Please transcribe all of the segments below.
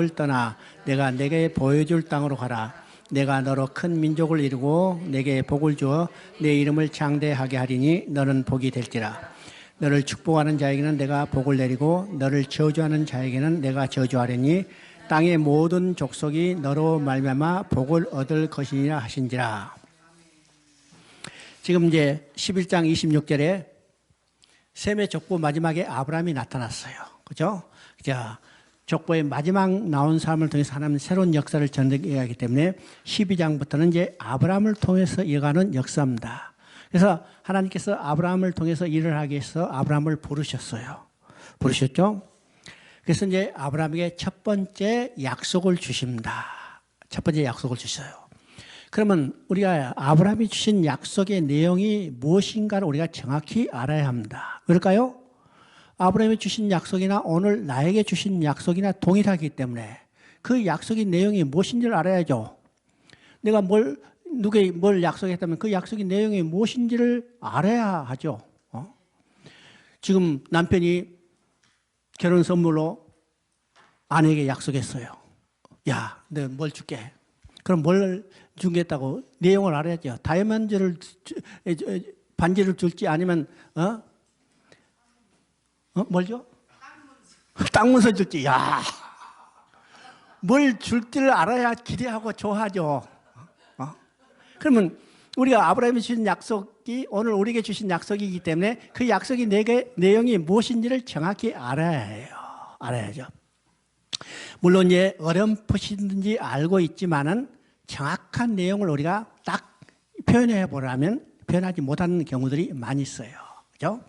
을 떠나 내가 내게 보여줄 땅으로 가라. 내가 너로 큰 민족을 이루고 내게 복을 주어 내 이름을 장대하게 하리니 너는 복이 될지라. 너를 축복하는 자에게는 내가 복을 내리고 너를 저주하는 자에게는 내가 저주하리니 땅의 모든 족속이 너로 말미암아 복을 얻을 것이니라 하신지라. 지금 이제 11장 26절에 셈의 족보 마지막에 아브라함이 나타났어요. 그죠? 자, 족보의 마지막 나온 사람을 통해서 하나님은 새로운 역사를 전개하기 때문에 12장부터는 이제 아브라함을 통해서 이어가는 역사입니다. 그래서 하나님께서 아브라함을 통해서 일을 하기 위해서 아브라함을 부르셨어요. 부르셨죠? 그래서 이제 아브라함에게 첫 번째 약속을 주십니다. 첫 번째 약속을 주셔요. 그러면 우리가 아브라함이 주신 약속의 내용이 무엇인가를 우리가 정확히 알아야 합니다. 왜일까요? 아브라함이 주신 약속이나 오늘 나에게 주신 약속이나 동일하기 때문에 그 약속의 내용이 무엇인지를 알아야죠. 내가 누구에게 뭘 약속했다면 그 약속의 내용이 무엇인지를 알아야 하죠. 지금 남편이 결혼 선물로 아내에게 약속했어요. 야, 내가 뭘 줄게. 그럼 뭘 주겠다고 내용을 알아야죠. 다이아몬드를 반지를 줄지 아니면 뭘 줘? 땅 문서 줄지. 야, 뭘 줄지를 알아야 기대하고 좋아하죠. 그러면 우리가 아브라함이 주신 약속이 오늘 우리에게 주신 약속이기 때문에 그 약속의 내용이 무엇인지를 정확히 알아야 해요. 알아야죠. 물론 이제 어렴풋이든지 알고 있지만은 정확한 내용을 우리가 딱 표현해 보려면 표현하지 못하는 경우들이 많이 있어요. 그죠?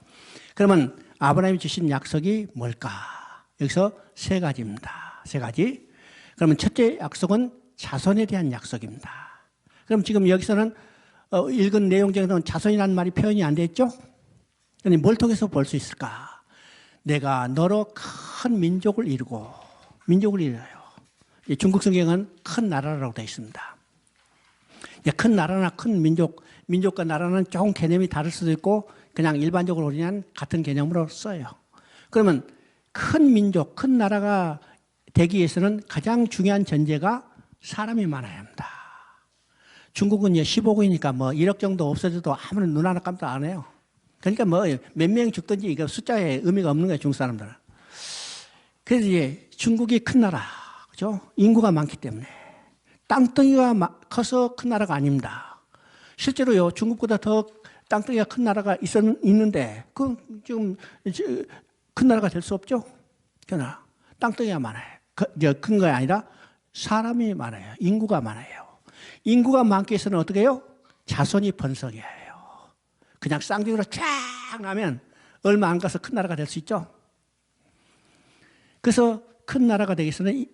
그러면 아브라함이 주신 약속이 뭘까? 여기서 세 가지입니다. 세 가지. 그러면 첫째 약속은 자손에 대한 약속입니다. 그럼 지금 여기서는 읽은 내용 중에서는 자손이라는 말이 표현이 안 됐죠? 그런데 뭘 통해서 볼 수 있을까? 내가 너로 큰 민족을 이루고, 민족을 이루어요. 중국 성경은 큰 나라라고 되어 있습니다. 큰 나라나 큰 민족과 나라는 조금 개념이 다를 수도 있고 그냥 일반적으로 우리는 같은 개념으로 써요. 그러면 큰 민족, 큰 나라가 되기 위해서는 가장 중요한 전제가 사람이 많아야 합니다. 중국은 15국이니까 1억 정도 없어져도 아무런 눈 하나 깜짝 안 해요. 그러니까 몇 명 죽든지 이거 숫자에 의미가 없는 거예요, 중국 사람들은. 그래서 이제 중국이 큰 나라, 그죠? 인구가 많기 때문에. 땅덩이가 커서 큰 나라가 아닙니다. 실제로요, 중국보다 더 땅덩이가 큰 나라가 있는데, 지금 큰 나라가 될 수 없죠? 그러나 땅덩이가 많아요. 큰 거 아니라 사람이 많아요. 인구가 많아요. 인구가 많기 위해서는 어떻게 해요? 자손이 번성해야 해요. 그냥 쌍둥이로 쫙 나면 얼마 안 가서 큰 나라가 될 수 있죠? 그래서 큰 나라가 되기 위해서는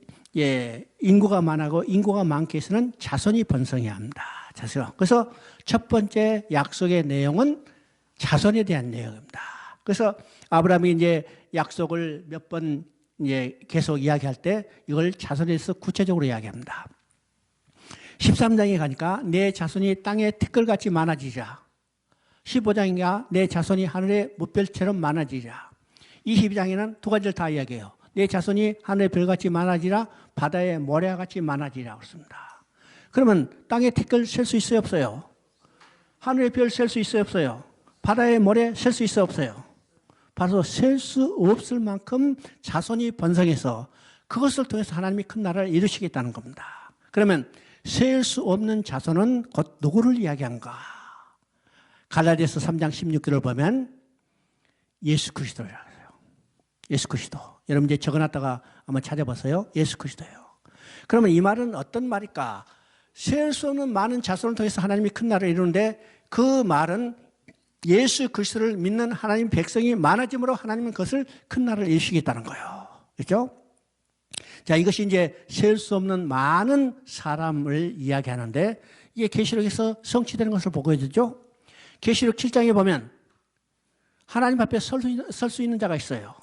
인구가 많고 인구가 많기 위해서는 자손이 번성해야 합니다. 자손. 그래서 첫 번째 약속의 내용은 자손에 대한 내용입니다. 그래서 아브라함이 이제 약속을 몇 번 계속 이야기할 때 이걸 자손에 대해서 구체적으로 이야기합니다. 13장에 가니까 내 자손이 땅에 티끌같이 많아지자. 15장인가 내 자손이 하늘의 무별처럼 많아지자. 22장에는 두 가지를 다 이야기해요. 내 자손이 하늘의 별같이 많아지라, 바다의 모래같이 많아지라 그렇습니다. 그러면 땅에 티끌 셀 수 있어요, 없어요? 하늘의 별 셀 수 있어요, 없어요? 바다의 모래 셀 수 있어요, 없어요? 바로 셀 수 없을 만큼 자손이 번성해서 그것을 통해서 하나님이 큰 나라를 이루시겠다는 겁니다. 그러면 셀 수 없는 자손은 곧 누구를 이야기한가? 갈라디아서 3장 16절을 보면 예수 그리스도를 이야기해요. 예수 그리스도. 여러분 이제 적어놨다가 한번 찾아보세요. 예수 그리스도예요. 그러면 이 말은 어떤 말일까? 셀 수 없는 많은 자손을 통해서 하나님이 큰 나라를 이루는데 그 말은 예수 그리스도를 믿는 하나님 백성이 많아짐으로 하나님은 그것을 큰 나라를 이루시겠다는 거예요. 그렇죠? 자, 이것이 이제 셀 수 없는 많은 사람을 이야기하는데 이게 계시록에서 성취되는 것을 보여주죠. 계시록 7장에 보면 하나님 앞에 설 수 있는 자가 있어요.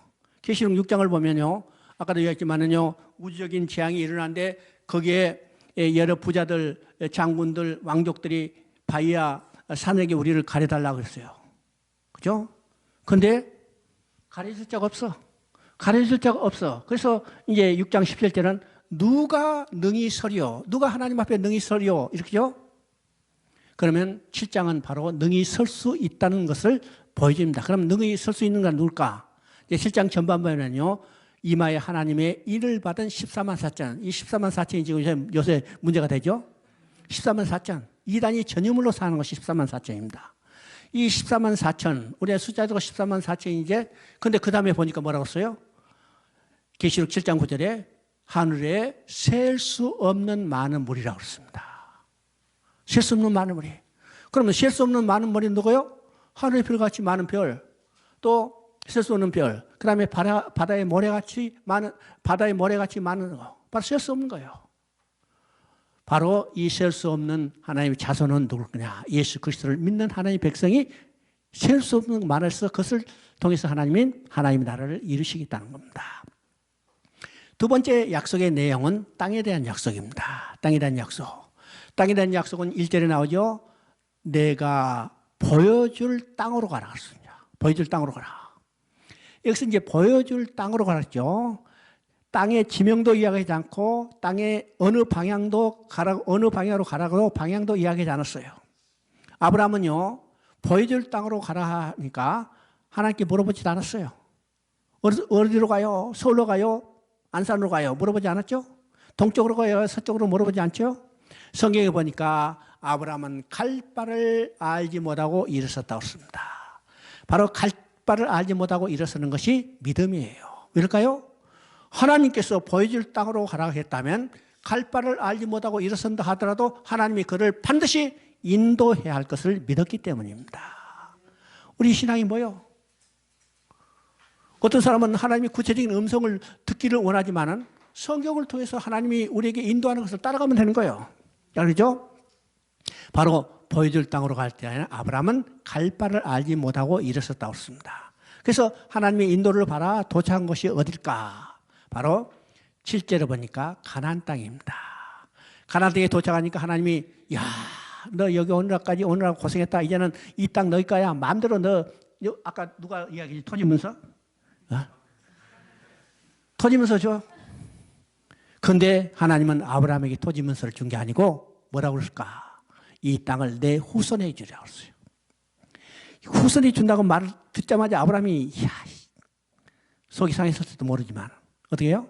계시록 6장을 보면요. 아까도 얘기했지만은요. 우주적인 재앙이 일어나는데 거기에 여러 부자들, 장군들, 왕족들이 바위야 산에게 우리를 가려달라고 그랬어요. 그죠? 근데 가려줄 자가 없어. 가려줄 자가 없어. 그래서 이제 6장 17절은 누가 능히 서리요? 누가 하나님 앞에 능히 서리요? 이렇게요? 그러면 7장은 바로 능히 설 수 있다는 것을 보여줍니다. 그럼 능히 설 수 있는 건 누굴까? 7장 전반부에는요, 이마에 하나님의 일을 받은 14만 4천. 이 14만 4천이 지금 요새 문제가 되죠? 14만 4천. 이단이 전유물로 사는 것이 14만 4천입니다. 이 14만 4천, 우리의 숫자도 14만 4천이제, 근데 그 다음에 보니까 뭐라고 써요? 계시록 7장 9절에 하늘에 셀 수 없는 많은 물이라고 그랬습니다. 셀 수 없는 많은 물이. 그러면 셀 수 없는 많은 물이 누구요? 하늘의 별같이 많은 별, 또 셀 수 없는 별, 그 다음에 바다의 모래같이 많은 거. 바로 셀 수 없는 거예요. 바로 이 셀 수 없는 하나님의 자손은 누굴 거냐? 예수 그리스도를 믿는 하나님의 백성이 셀 수 없는 말을 써 그것을 통해서 하나님의 나라를 이루시겠다는 겁니다. 두 번째 약속의 내용은 땅에 대한 약속입니다. 땅에 대한 약속. 땅에 대한 약속은 1절에 나오죠. 내가 보여줄 땅으로 가라 그랬습니다. 보여줄 땅으로 가라. 여기서 이제 보여줄 땅으로 가라죠. 땅의 지명도 이야기하지 않고 땅의 어느 방향으로 가라고 방향도 이야기하지 않았어요. 아브라함은요, 보여줄 땅으로 가라 하니까 하나님께 물어보지도 않았어요. 어디로 가요? 서울로 가요? 안산으로 가요? 물어보지 않았죠? 동쪽으로 가요? 서쪽으로 물어보지 않죠? 성경에 보니까 아브라함은 갈 바를 알지 못하고 일어섰다고 했습니다. 바로 갈 바를 알지 못하고 일어서는 것이 믿음이에요. 왜일까요? 하나님께서 보여줄 땅으로 가라고 했다면 갈 바를 알지 못하고 일어선다 하더라도 하나님이 그를 반드시 인도해야 할 것을 믿었기 때문입니다. 우리 신앙이 뭐예요? 어떤 사람은 하나님이 구체적인 음성을 듣기를 원하지만은 성경을 통해서 하나님이 우리에게 인도하는 것을 따라가면 되는 거예요. 그렇죠? 바로 보여줄 땅으로 갈 때 아브라함은 갈 바를 알지 못하고 일어섰다고 했습니다. 그래서 하나님의 인도를 받아 도착한 곳이 어딜까? 바로 7절에 보니까 가나안 땅입니다. 가나안 땅에 도착하니까 하나님이 야, 너 여기 오늘까지 고생했다. 이제는 이 땅 너희 거야. 마음대로 너 아까 누가 이야기했지? 토지문서? 토지문서 줘. 그런데 하나님은 아브라함에게 토지문서를 준 게 아니고 뭐라고 그랬을까? 이 땅을 내 후손에 주라고 했어요. 후손이 준다고 말을 듣자마자 아브라함이 속이 상했을지도 모르지만 어떻게 해요?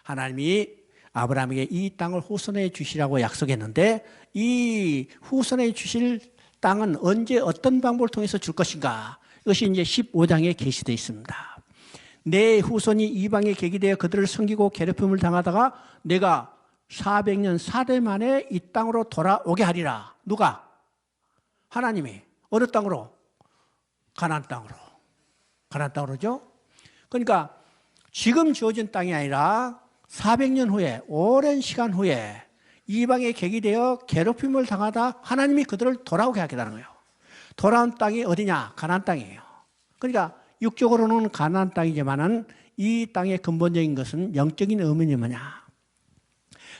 하나님이 아브라함에게 이 땅을 후손에 주시라고 약속했는데 이 후손에 주실 땅은 언제 어떤 방법을 통해서 줄 것인가? 이것이 이제 15장에 게시되어 있습니다. 내 후손이 이방에 계기되어 그들을 섬기고 괴롭힘을 당하다가 내가 400년 4대 만에 이 땅으로 돌아오게 하리라. 누가? 하나님이. 어느 땅으로? 가나안 땅으로. 가나안 땅으로죠. 그러니까 지금 주어진 땅이 아니라 400년 후에, 오랜 시간 후에 이방에 계기되어 괴롭힘을 당하다 하나님이 그들을 돌아오게 하겠다는 거예요. 돌아온 땅이 어디냐? 가나안 땅이에요. 그러니까 육적으로는 가나안 땅이지만은 이 땅의 근본적인 것은 영적인 의미는 뭐냐?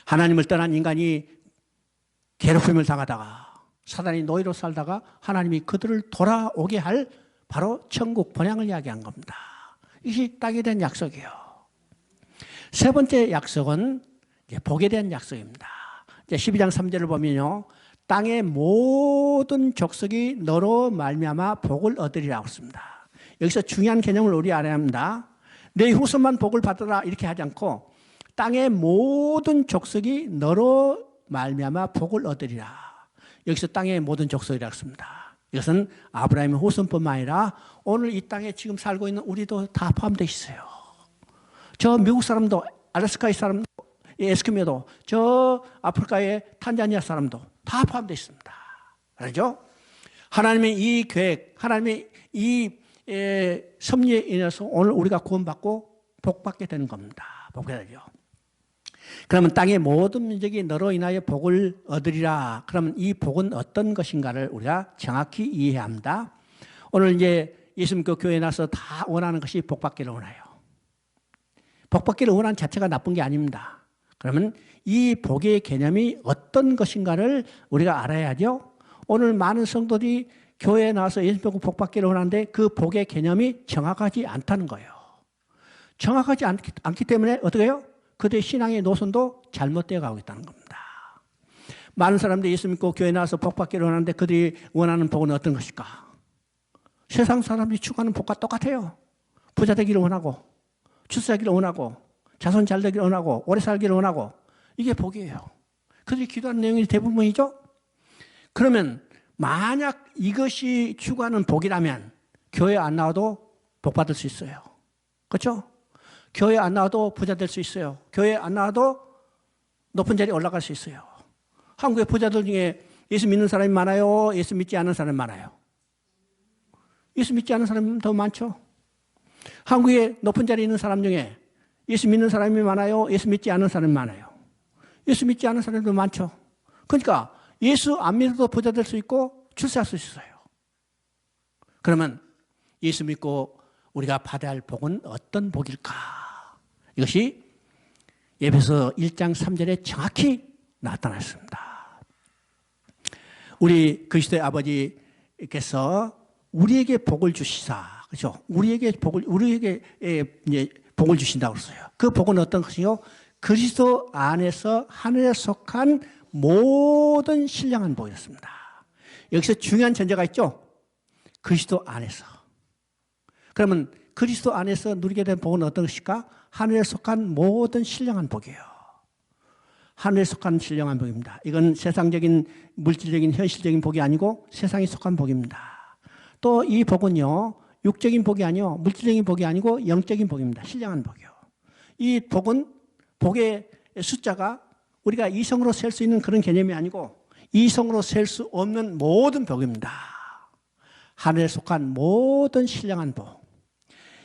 하나님을 떠난 인간이 괴롭힘을 당하다가 사단이 노예로 살다가 하나님이 그들을 돌아오게 할 바로 천국 번향을 이야기한 겁니다. 이것이 땅에 대한 약속이에요. 세 번째 약속은 복에 대한 약속입니다. 12장 3절을 보면요, 땅의 모든 족속이 너로 말미암아 복을 얻으리라고 했습니다. 여기서 중요한 개념을 우리 알아야 합니다. 내 후손만 복을 받으라 이렇게 하지 않고 땅의 모든 족속이 너로 말미암아 복을 얻으리라. 여기서 땅의 모든 족속이라고 했습니다. 이것은 아브라함의 후손뿐만 아니라 오늘 이 땅에 지금 살고 있는 우리도 다 포함되어 있어요. 저 미국 사람도, 알래스카의 사람도, 에스키모도, 저 아프리카의 탄자니아 사람도 다 포함되어 있습니다. 알죠? 하나님의 이 계획, 하나님의 이 섭리에 인해서 오늘 우리가 구원받고 복받게 되는 겁니다. 복받게 되죠. 그러면 땅의 모든 민족이 너로 인하여 복을 얻으리라. 그러면 이 복은 어떤 것인가를 우리가 정확히 이해해야 합니다. 오늘 이제 예수 믿고 교회에 나서 다 원하는 것이 복받기를 원해요. 복받기를 원하는 자체가 나쁜 게 아닙니다. 그러면 이 복의 개념이 어떤 것인가를 우리가 알아야죠. 오늘 많은 성도들이 교회에 나와서 예수 믿고 복받기를 원하는데 그 복의 개념이 정확하지 않다는 거예요. 정확하지 않기 때문에 어떻게 해요? 그들의 신앙의 노선도 잘못되어 가고 있다는 겁니다. 많은 사람들이 예수 믿고 교회 나와서 복 받기를 원하는데 그들이 원하는 복은 어떤 것일까? 세상 사람들이 추구하는 복과 똑같아요. 부자 되기를 원하고, 출세하기를 원하고, 자손 잘 되기를 원하고, 오래 살기를 원하고, 이게 복이에요. 그들이 기도하는 내용이 대부분이죠. 그러면 만약 이것이 추구하는 복이라면 교회 안 나와도 복 받을 수 있어요. 그렇죠? 교회 안 나와도 부자 될 수 있어요. 교회 안 나와도 높은 자리에 올라갈 수 있어요. 한국의 부자들 중에 예수 믿는 사람이 많아요? 예수 믿지 않는 사람이 많아요? 예수 믿지 않는 사람이 더 많죠. 한국에 높은 자리에 있는 사람 중에 예수 믿는 사람이 많아요? 예수 믿지 않는 사람이 많아요? 예수 믿지 않는 사람도 많죠. 그러니까 예수 안 믿어도 부자 될 수 있고 출세할 수 있어요. 그러면 예수 믿고 우리가 받아야 할 복은 어떤 복일까? 이것이 에베소 1장 3절에 정확히 나타났습니다. 우리 그리스도의 아버지께서 우리에게 복을 주시사, 그렇죠? 우리에게 복을 주신다고 그랬어요. 그 복은 어떤 것이요? 그리스도 안에서 하늘에 속한 모든 신령한 복이었습니다. 여기서 중요한 전제가 있죠? 그리스도 안에서. 그러면 그리스도 안에서 누리게 된 복은 어떤 것일까? 하늘에 속한 모든 신령한 복이에요. 하늘에 속한 신령한 복입니다. 이건 세상적인 물질적인 현실적인 복이 아니고 세상에 속한 복입니다. 또 이 복은요, 육적인 복이 아니요, 물질적인 복이 아니고 영적인 복입니다. 신령한 복이요. 이 복은 복의 숫자가 우리가 이성으로 셀 수 있는 그런 개념이 아니고 이성으로 셀 수 없는 모든 복입니다. 하늘에 속한 모든 신령한 복.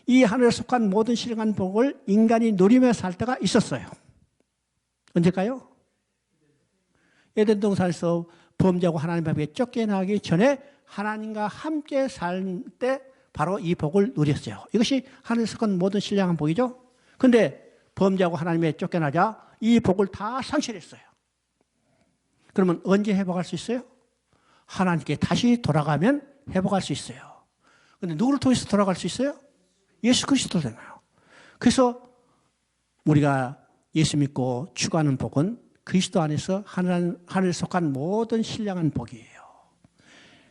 이 하늘에 속한 모든 신령한 복을 인간이 누리며 살 때가 있었어요. 언제일까요? 에덴 동산에서 범죄하고 하나님 앞에 쫓겨나기 전에 하나님과 함께 살 때 바로 이 복을 누렸어요. 이것이 하늘에 속한 모든 신령한 복이죠. 그런데 범죄하고 하나님에 쫓겨나자 이 복을 다 상실했어요. 그러면 언제 회복할 수 있어요? 하나님께 다시 돌아가면 회복할 수 있어요. 그런데 누구를 통해서 돌아갈 수 있어요? 예수 그리스도로 되나요? 그래서 우리가 예수 믿고 추구하는 복은 그리스도 안에서 하늘에 속한 모든 신령한 복이에요.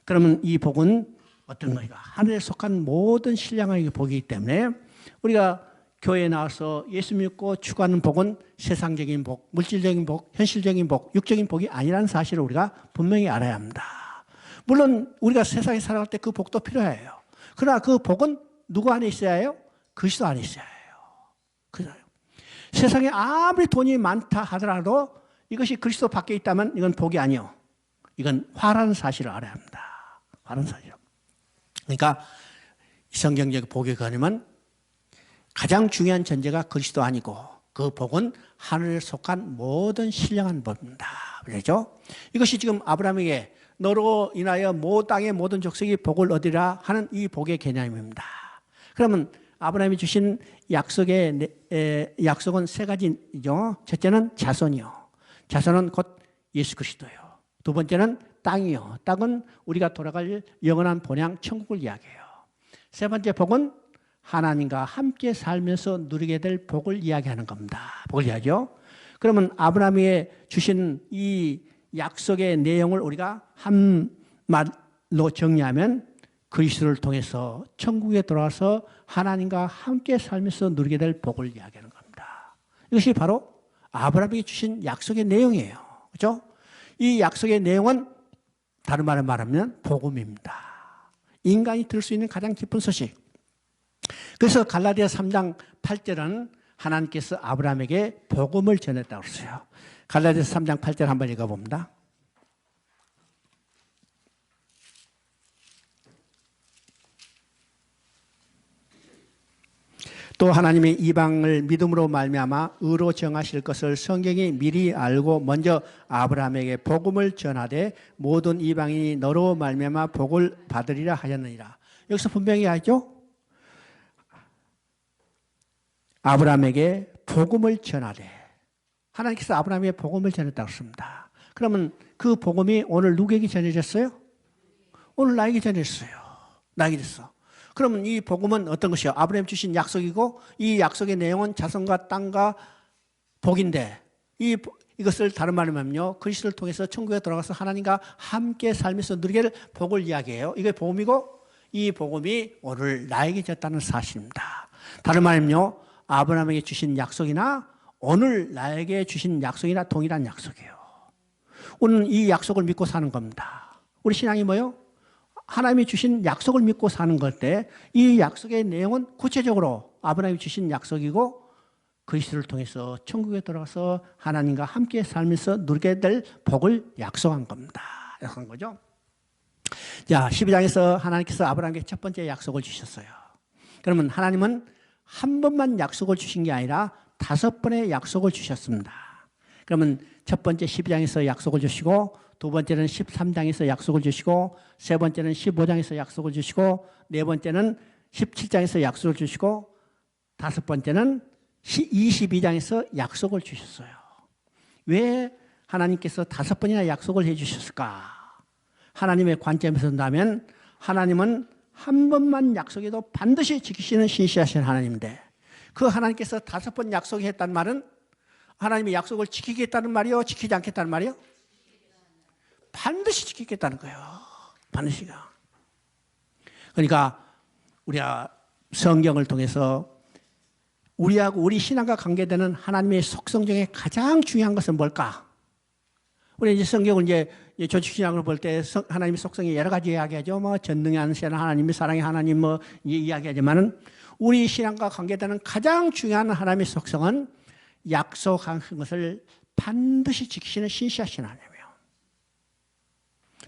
그러면 이 복은 어떤 거니까? 하늘에 속한 모든 신령한 복이기 때문에 우리가 교회에 나와서 예수 믿고 추구하는 복은 세상적인 복, 물질적인 복, 현실적인 복, 육적인 복이 아니라는 사실을 우리가 분명히 알아야 합니다. 물론 우리가 세상에 살아갈 때 그 복도 필요해요. 그러나 그 복은 누구 안에 있어야 해요? 그리스도 안에 있어야 해요. 그래요. 세상에 아무리 돈이 많다 하더라도 이것이 그리스도 밖에 있다면 이건 복이 아니요. 이건 화라는 사실을 알아야 합니다. 화라는 사실. 그러니까 성경적 복의 개념은 가장 중요한 전제가 그리스도 아니고 그 복은 하늘에 속한 모든 신령한 복입니다. 그렇죠? 이것이 지금 아브라함에게 너로 인하여 땅의 모든 족속이 복을 얻으리라 하는 이 복의 개념입니다. 그러면 아브라함이 주신 약속은 세 가지죠. 첫째는 자손이요. 자손은 곧 예수 그리스도예요. 두 번째는 땅이요. 땅은 우리가 돌아갈 영원한 본향 천국을 이야기해요. 세 번째 복은 하나님과 함께 살면서 누리게 될 복을 이야기하는 겁니다. 복을 이야기하죠. 그러면 아브라함이 주신 이 약속의 내용을 우리가 한 말로 정리하면 그리스도를 통해서 천국에 돌아와서 하나님과 함께 살면서 누리게 될 복을 이야기하는 겁니다. 이것이 바로 아브라함이 주신 약속의 내용이에요. 그렇죠? 이 약속의 내용은 다른 말로 말하면 복음입니다. 인간이 들을 수 있는 가장 깊은 소식. 그래서 갈라디아 3장 8절은 하나님께서 아브라함에게 복음을 전했다고 했어요. 갈라디아 3장 8절 한번 읽어봅니다. 또 하나님의 이방을 믿음으로 말미암아 의로 정하실 것을 성경이 미리 알고 먼저 아브라함에게 복음을 전하되 모든 이방인이 너로 말미암아 복을 받으리라 하였느니라. 여기서 분명히 알죠? 아브라함에게 복음을 전하되 하나님께서 아브라함에게 복음을 전했다고 했습니다. 그러면 그 복음이 오늘 누구에게 전해졌어요? 오늘 나에게 전해졌어요. 나에게 됐어. 그러면 이 복음은 어떤 것이요? 아브라함 주신 약속이고 이 약속의 내용은 자손과 땅과 복인데 이것을 다른 말로 하면요, 그리스도를 통해서 천국에 들어가서 하나님과 함께 살면서 누리게 될 복을 이야기해요. 이게 복음이고 이 복음이 오늘 나에게 졌다는 사실입니다. 다른 말로는요, 아브라함에게 주신 약속이나 오늘 나에게 주신 약속이나 동일한 약속이에요. 우리는 이 약속을 믿고 사는 겁니다. 우리 신앙이 뭐예요? 하나님이 주신 약속을 믿고 사는 것 때 이 약속의 내용은 구체적으로 아브라함이 주신 약속이고 그리스도를 통해서 천국에 들어가서 하나님과 함께 살면서 누리게 될 복을 약속한 겁니다. 약속한 거죠. 자, 12장에서 하나님께서 아브라함에게 첫 번째 약속을 주셨어요. 그러면 하나님은 한 번만 약속을 주신 게 아니라 5번의 약속을 주셨습니다. 그러면 첫 번째 12장에서 약속을 주시고, 두 번째는 13장에서 약속을 주시고, 세 번째는 15장에서 약속을 주시고, 네 번째는 17장에서 약속을 주시고, 다섯 번째는 22장에서 약속을 주셨어요. 왜 하나님께서 5번이나 약속을 해 주셨을까? 하나님의 관점에서 본다면 하나님은 한 번만 약속해도 반드시 지키시는 신실하신 하나님인데, 그 하나님께서 5번 약속했단 말은 하나님의 약속을 지키겠다는 말이요, 지키지 않겠다는 말이요? 반드시 지키겠다는 거예요. 반드시가. 그러니까 우리가 성경을 통해서 우리하고 우리 신앙과 관계되는 하나님의 속성 중에 가장 중요한 것은 뭘까? 우리 이제 성경을 이제 조직신앙을 볼 때 하나님의 속성이 여러 가지 이야기하죠. 뭐 전능하신 하나님, 사랑의 하나님 뭐 이야기하지만은 우리 신앙과 관계되는 가장 중요한 하나님의 속성은 약속한 것을 반드시 지키시는 신실하신 하나님이에요.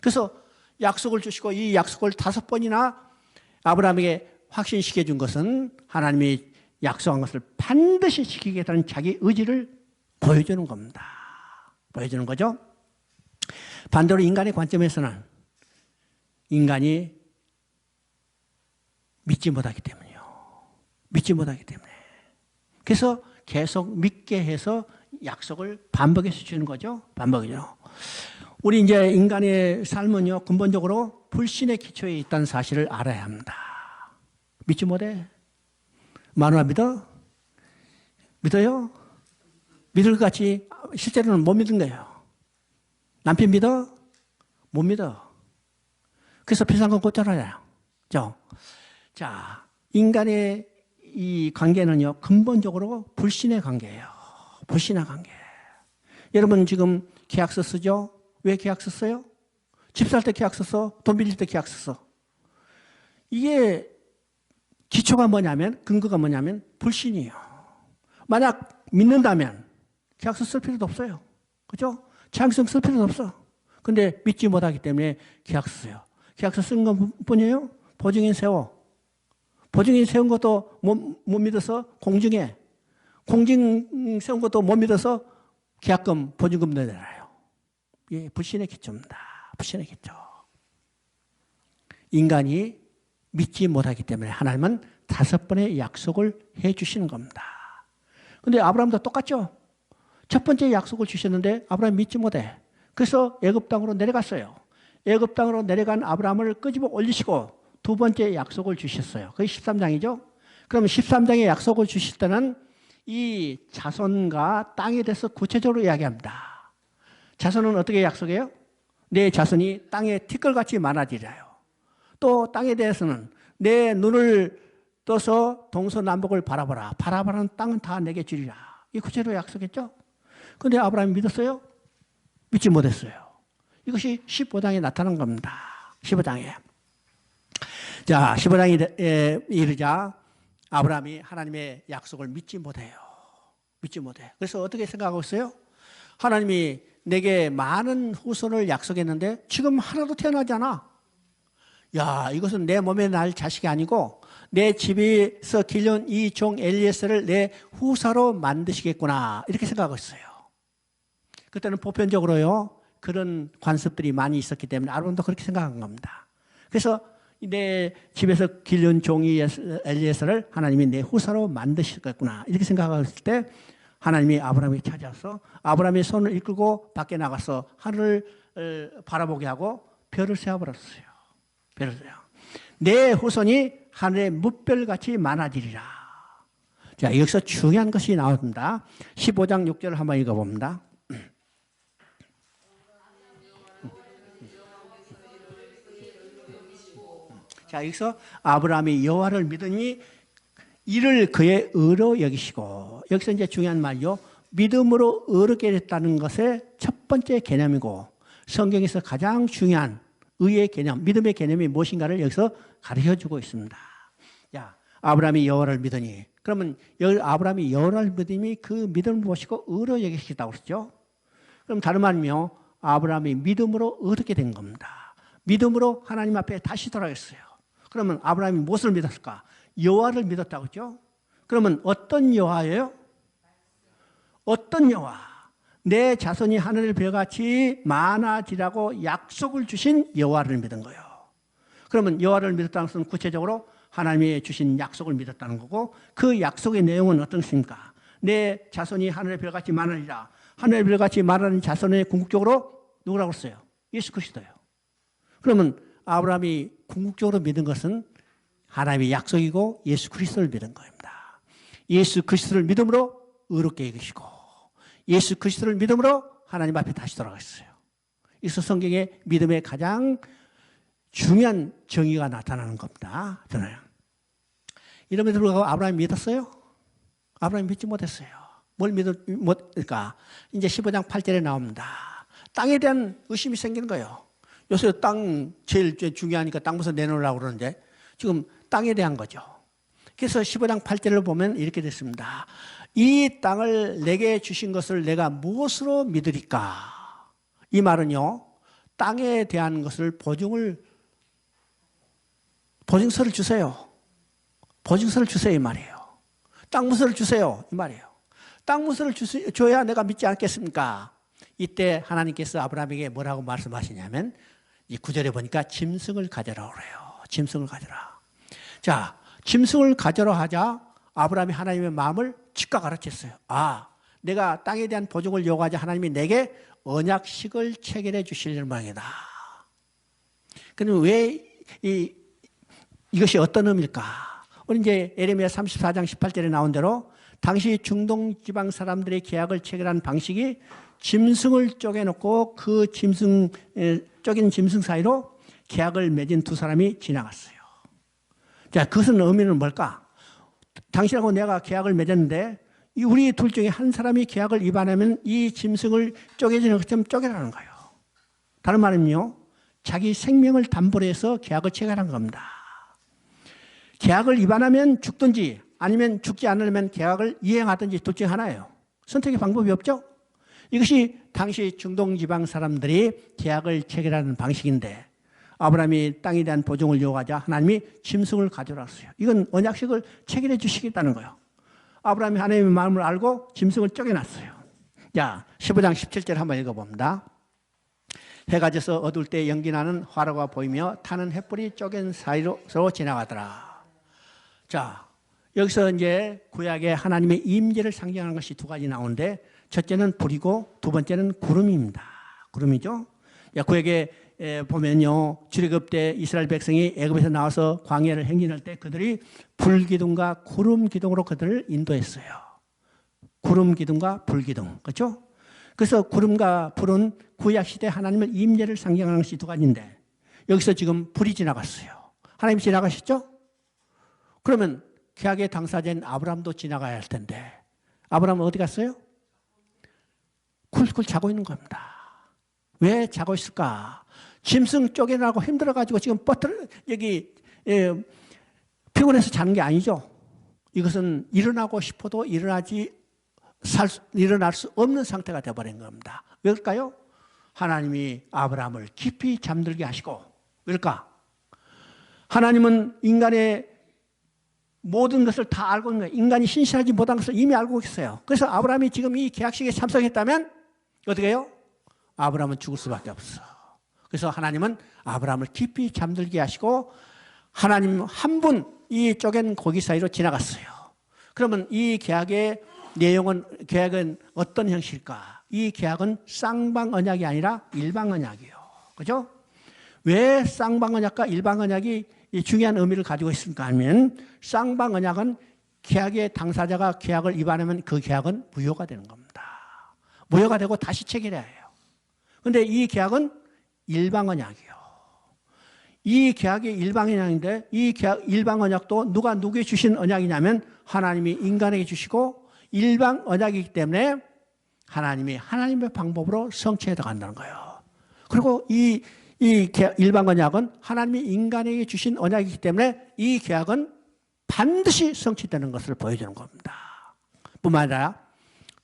그래서 약속을 주시고 이 약속을 5번이나 아브라함에게 확신시켜 준 것은 하나님이 약속한 것을 반드시 지키겠다는 자기 의지를 보여주는 겁니다. 보여주는 거죠. 반대로 인간의 관점에서는 인간이 믿지 못하기 때문이요. 믿지 못하기 때문에. 그래서 계속 믿게 해서 약속을 반복해서 주는 거죠. 반복이죠. 우리 이제 인간의 삶은요, 근본적으로 불신의 기초에 있다는 사실을 알아야 합니다. 믿지 못해? 마누라 믿어? 믿어요? 믿을 것 같이 실제로는 못 믿는 거예요. 남편 믿어? 못 믿어. 그래서 비싼 건 꽂잖아요. 자, 인간의 이 관계는요, 근본적으로 불신의 관계예요. 불신의 관계. 여러분 지금 계약서 쓰죠? 왜 계약서 써요? 집 살 때 계약서 써? 돈 빌릴 때 계약서 써? 이게 기초가 뭐냐면, 근거가 뭐냐면 불신이에요. 만약 믿는다면 계약서 쓸 필요도 없어요. 그죠? 장성 쓸 필요도 없어. 근데 믿지 못하기 때문에 계약서 써요. 계약서 쓴 것뿐이에요? 보증인 세워. 보증인 세운 것도 못 믿어서 공증해. 공증 세운 것도 못 믿어서 계약금, 보증금 내놔요. 예, 불신의 기초입니다. 불신의 기초. 인간이 믿지 못하기 때문에 하나님은 5번의 약속을 해 주시는 겁니다. 근데 아브라함도 똑같죠? 첫 번째 약속을 주셨는데 아브라함이 믿지 못해. 그래서 애굽 땅으로 내려갔어요. 애굽 땅으로 내려간 아브라함을 끄집어 올리시고 두 번째 약속을 주셨어요. 그게 13장이죠. 그러면 13장의 약속을 주실 때는 이 자손과 땅에 대해서 구체적으로 이야기합니다. 자손은 어떻게 약속해요? 내 자손이 땅에 티끌같이 많아지려요. 또 땅에 대해서는 내 눈을 떠서 동서남북을 바라보라. 바라보는 땅은 다 내게 주리라. 이 구체로 약속했죠. 그런데 아브라함이 믿었어요? 믿지 못했어요. 이것이 15장에 나타난 겁니다. 15장에. 자, 15장에 이르자 아브라함이 하나님의 약속을 믿지 못해요. 믿지 못해. 그래서 어떻게 생각하고 있어요? 하나님이 내게 많은 후손을 약속했는데 지금 하나도 태어나지 않아. 야, 이것은 내 몸에 날 자식이 아니고 내 집에서 길러온 이 종 엘리에셀을 내 후사로 만드시겠구나. 이렇게 생각하고 있어요. 그때는 보편적으로요, 그런 관습들이 많이 있었기 때문에 아론도 그렇게 생각한 겁니다. 그래서 내 집에서 길러온 종이 엘리에셀을 하나님이 내 후사로 만드시겠구나. 이렇게 생각했을 때 하나님이 아브라함에게 찾아서 아브라함의 손을 이끌고 밖에 나가서 하늘을 바라보게 하고 별을 세워버렸어요. 별을 세워. 내 후손이 하늘의 뭇별같이 많아지리라. 자, 여기서 중요한 것이 나옵니다. 15장 6절을 한번 읽어봅니다. 자, 여기서 아브라함이 여호와를 믿으니 이를 그의 의로 여기시고, 여기서 이제 중요한 말이요. 믿음으로 의롭게 됐다는 것의 첫 번째 개념이고, 성경에서 가장 중요한 의의 개념, 믿음의 개념이 무엇인가를 여기서 가르쳐 주고 있습니다. 자, 아브라함이 여호와를 믿으니, 그러면 아브라함이 여호와를 믿으니 그 믿음을 보시고 의로 여기시다고 그랬죠. 그럼 다른 말이며 아브라함이 믿음으로 의롭게 된 겁니다. 믿음으로 하나님 앞에 다시 돌아갔어요. 그러면 아브라함이 무엇을 믿었을까? 여호와를 믿었다고 했죠. 그러면 어떤 여호와예요? 어떤 여호와? 내 자손이 하늘의 별같이 많아지라고 약속을 주신 여호와를 믿은 거예요. 그러면 여호와를 믿었다는 것은 구체적으로 하나님이 주신 약속을 믿었다는 거고, 그 약속의 내용은 어떤 것입니까? 내 자손이 하늘의 별같이 많으리라. 하늘의 별같이 많은 자손의 궁극적으로 누구라고 했어요? 예수 그리스도예요. 그러면 아브라함이 궁극적으로 믿은 것은 하나님의 약속이고 예수 그리스도를 믿은 겁니다. 예수 그리스도를 믿음으로 의롭게 여기시고, 예수 그리스도를 믿음으로 하나님 앞에 다시 돌아갔어요. 이것은 성경의 믿음의 가장 중요한 정의가 나타나는 겁니다. 저는 이름에도 불구하고 아브라함이 믿었어요? 아브라함이 믿지 못했어요. 뭘 못할까? 이제 15장 8절에 나옵니다. 땅에 대한 의심이 생기는 거예요. 요새 땅 제일 중요하니까 땅부서 내놓으려고 그러는데 지금 땅에 대한 거죠. 그래서 15장 8절을 보면 이렇게 됐습니다. 이 땅을 내게 주신 것을 내가 무엇으로 믿으리까? 이 말은요, 땅에 대한 것을 보증서를 주세요. 보증서를 주세요, 이 말이에요. 땅문서를 주세요, 이 말이에요. 땅문서를 줘야 내가 믿지 않겠습니까? 이때 하나님께서 아브라함에게 뭐라고 말씀하시냐면, 이 9절에 보니까 짐승을 가져라 그래요. 짐승을 가져라. 자, 짐승을 가져라 하자 아브라함이 하나님의 마음을 즉각 알아챘어요. 아, 내가 땅에 대한 보증을 요구하자 하나님이 내게 언약식을 체결해 주실 모양이다. 그럼 왜 이것이 어떤 의미일까? 우리 이제 에레미야 34장 18절에 나온 대로 당시 중동 지방 사람들의 계약을 체결한 방식이 짐승을 쪼개놓고 그 쪼갠 짐승 사이로 계약을 맺은 두 사람이 지나갔어요. 자, 그것은 의미는 뭘까? 당신하고 내가 계약을 맺었는데 우리 둘 중에 한 사람이 계약을 위반하면 이 짐승을 쪼개지는 것처럼 쪼개라는 거예요. 다른 말은요, 자기 생명을 담보로 해서 계약을 체결한 겁니다. 계약을 위반하면 죽든지 아니면 죽지 않으려면 계약을 이행하든지 둘 중에 하나예요. 선택의 방법이 없죠? 이것이 당시 중동 지방 사람들이 계약을 체결하는 방식인데 아브라함이 땅에 대한 보증을 요구하자 하나님이 짐승을 가져왔어요. 이건 언약식을 체결해 주시겠다는 거예요. 아브라함이 하나님의 마음을 알고 짐승을 쪼개놨어요. 자, 15장 17절 한번 읽어봅니다. 해가 져서 어두울 때 연기나는 화로가 보이며 타는 횃불이 쪼갠 사이로 지나가더라. 자, 여기서 이제 구약의 하나님의 임재를 상징하는 것이 두 가지 나오는데 첫째는 불이고 두 번째는 구름입니다. 구름이죠. 구약에 보면요, 출애굽 때 이스라엘 백성이 애굽에서 나와서 광야를 행진할 때 그들이 불기둥과 구름기둥으로 그들을 인도했어요. 구름기둥과 불기둥, 그렇죠? 그래서 구름과 불은 구약시대 하나님의 임재를 상징하는 것이 두 가지인데 여기서 지금 불이 지나갔어요. 하나님 지나가셨죠? 그러면 계약의 당사자인 아브라함도 지나가야 할 텐데 아브라함은 어디 갔어요? 쿨쿨 자고 있는 겁니다. 왜 자고 있을까? 짐승 쪼개나고 힘들어가지고 지금 여기 피곤해서 자는 게 아니죠. 이것은 일어나고 싶어도 일어날 수 없는 상태가 되어버린 겁니다. 왜일까요? 하나님이 아브라함을 깊이 잠들게 하시고, 왜일까? 하나님은 인간의 모든 것을 다 알고 있는 거예요. 인간이 신실하지 못한 것을 이미 알고 있어요. 그래서 아브라함이 지금 이 계약식에 참석했다면 어떻게 해요? 아브라함은 죽을 수밖에 없어. 그래서 하나님은 아브라함을 깊이 잠들게 하시고 하나님 한 분 이 쪼갠 고기 사이로 지나갔어요. 그러면 이 계약의 내용은, 계약은 어떤 형식일까? 이 계약은 쌍방언약이 아니라 일방언약이에요. 그죠? 왜 쌍방언약과 일방언약이 중요한 의미를 가지고 있습니까? 하면 쌍방언약은 계약의 당사자가 계약을 위반하면 그 계약은 무효가 되는 겁니다. 무효가 되고 다시 체결해야 해요. 그런데 이 계약은 일방 언약이요. 이 계약이 일방 언약인데 이 계약 일방 언약도 누가 누구에게 주신 언약이냐면 하나님이 인간에게 주시고 일방 언약이기 때문에 하나님이 하나님의 방법으로 성취해 들어간다는 거예요. 그리고 이 일방 언약은 하나님이 인간에게 주신 언약이기 때문에 이 계약은 반드시 성취되는 것을 보여주는 겁니다. 뿐만 아니라